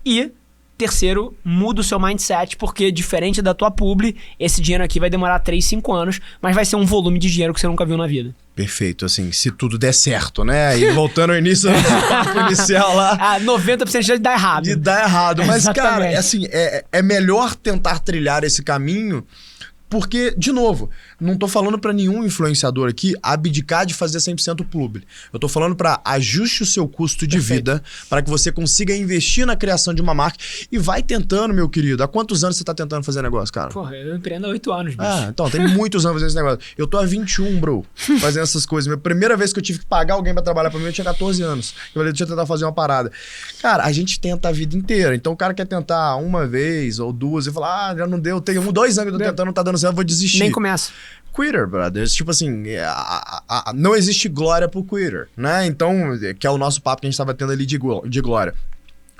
e... Terceiro, muda o seu mindset, porque diferente da tua publi, esse dinheiro aqui vai demorar 3, 5 anos, mas vai ser um volume de dinheiro que você nunca viu na vida. Perfeito, assim, se tudo der certo, né? E voltando ao início do papo inicial lá... 90% de chance de dar errado. De dar errado. Mas, cara, Exatamente. é melhor tentar trilhar esse caminho... Porque, de novo, não tô falando pra nenhum influenciador aqui abdicar de fazer 100% publi. Eu tô falando pra ajuste o seu custo de vida para que você consiga investir na criação de uma marca e vai tentando, meu querido. Há quantos anos você tá tentando fazer negócio, cara? Porra, eu empreendo há 8 anos, bicho. Então, tem muitos anos fazendo esse negócio. Eu tô há 21, bro, fazendo essas coisas. Minha primeira vez que eu tive que pagar alguém pra trabalhar pra mim, eu tinha 14 anos. Eu falei, deixa eu tentar fazer uma parada. Cara, a gente tenta a vida inteira. Então, o cara quer tentar uma vez ou duas e falar, já não deu, tem 2 anos que eu tô tentando, não tá dando certo, eu vou desistir. Nem começa. Quitter, brothers. Tipo assim, não existe glória pro quitter, né? Então, que é o nosso papo que a gente tava tendo ali de glória.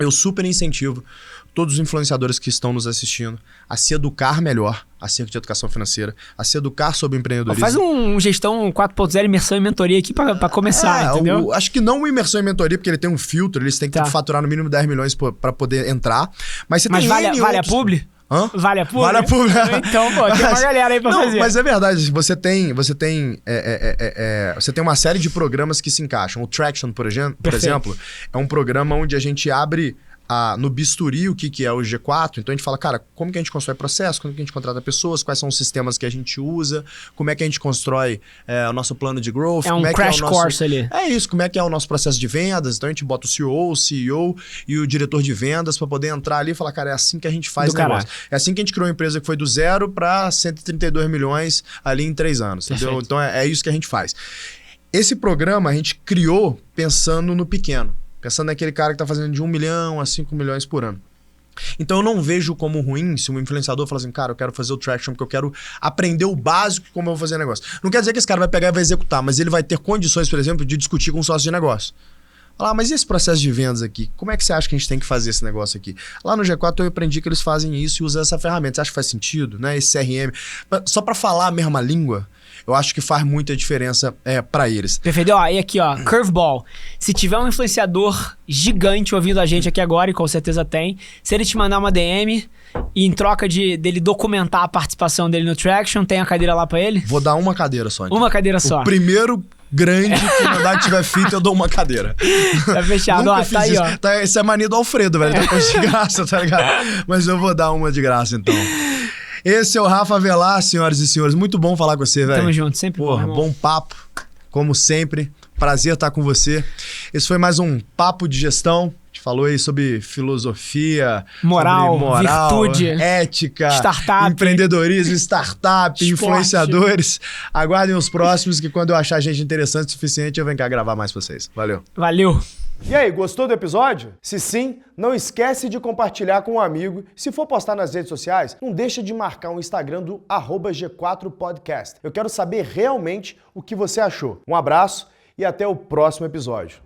Eu super incentivo todos os influenciadores que estão nos assistindo a se educar melhor acerca de educação financeira, a se educar sobre empreendedorismo. Faz um gestão 4.0 imersão em mentoria aqui pra começar, entendeu? Acho que não uma imersão em mentoria, porque ele tem um filtro, eles têm que faturar no mínimo 10 milhões pra poder entrar. Mas você tem vale a publi? Hã? Vale a publi? Vale a publi. Então, pô, tem uma galera aí pra fazer. Mas é verdade, você tem uma série de programas que se encaixam. O Traction, por exemplo, é um programa onde a gente abre no bisturi o que é o G4. Então a gente fala, cara, como que a gente constrói processo, como que a gente contrata pessoas, quais são os sistemas que a gente usa, como é que a gente constrói o nosso plano de growth. É um crash course ali. É isso, como é que é o nosso processo de vendas. Então a gente bota o CEO e o diretor de vendas para poder entrar ali e falar, cara, é assim que a gente faz o negócio. É assim que a gente criou uma empresa que foi do 0 para 132 milhões ali em 3 anos. Entendeu? Então é isso que a gente faz. Esse programa a gente criou pensando no pequeno. Pensando naquele cara que tá fazendo de 1 milhão a 5 milhões por ano. Então eu não vejo como ruim se um influenciador fala assim, cara, eu quero fazer o Traction porque eu quero aprender o básico de como eu vou fazer negócio. Não quer dizer que esse cara vai pegar e vai executar, mas ele vai ter condições, por exemplo, de discutir com um sócio de negócio. Falar, mas e esse processo de vendas aqui? Como é que você acha que a gente tem que fazer esse negócio aqui? Lá no G4 eu aprendi que eles fazem isso e usam essa ferramenta. Você acha que faz sentido, né? Esse CRM. Só para falar a mesma língua, eu acho que faz muita diferença para eles. Perfeito. E aqui, Curveball. Se tiver um influenciador gigante ouvindo a gente aqui agora, e com certeza tem, se ele te mandar uma DM e em troca dele documentar a participação dele no Traction, tem a cadeira lá pra ele? Vou dar uma cadeira só. Então. Uma cadeira só. O primeiro grande que mandar que tiver fita, eu dou uma cadeira. Tá fechado. Tá aí, isso. ó. Isso é mania do Alfredo, velho. Tá de graça, tá ligado? Mas eu vou dar uma de graça, então. Esse é o Rafa Velar, senhoras e senhores. Muito bom falar com você, velho. Tamo junto, sempre bom papo, como sempre. Prazer estar com você. Esse foi mais um Papo de Gestão. A gente falou aí sobre filosofia, moral, virtude, ética, startup, empreendedorismo, startup, esporte. Influenciadores. Aguardem os próximos, que quando eu achar gente interessante o suficiente, eu venho cá gravar mais pra vocês. Valeu. Valeu. E aí, gostou do episódio? Se sim, não esquece de compartilhar com um amigo. Se for postar nas redes sociais, não deixa de marcar o Instagram do @G4podcast. Eu quero saber realmente o que você achou. Um abraço e até o próximo episódio.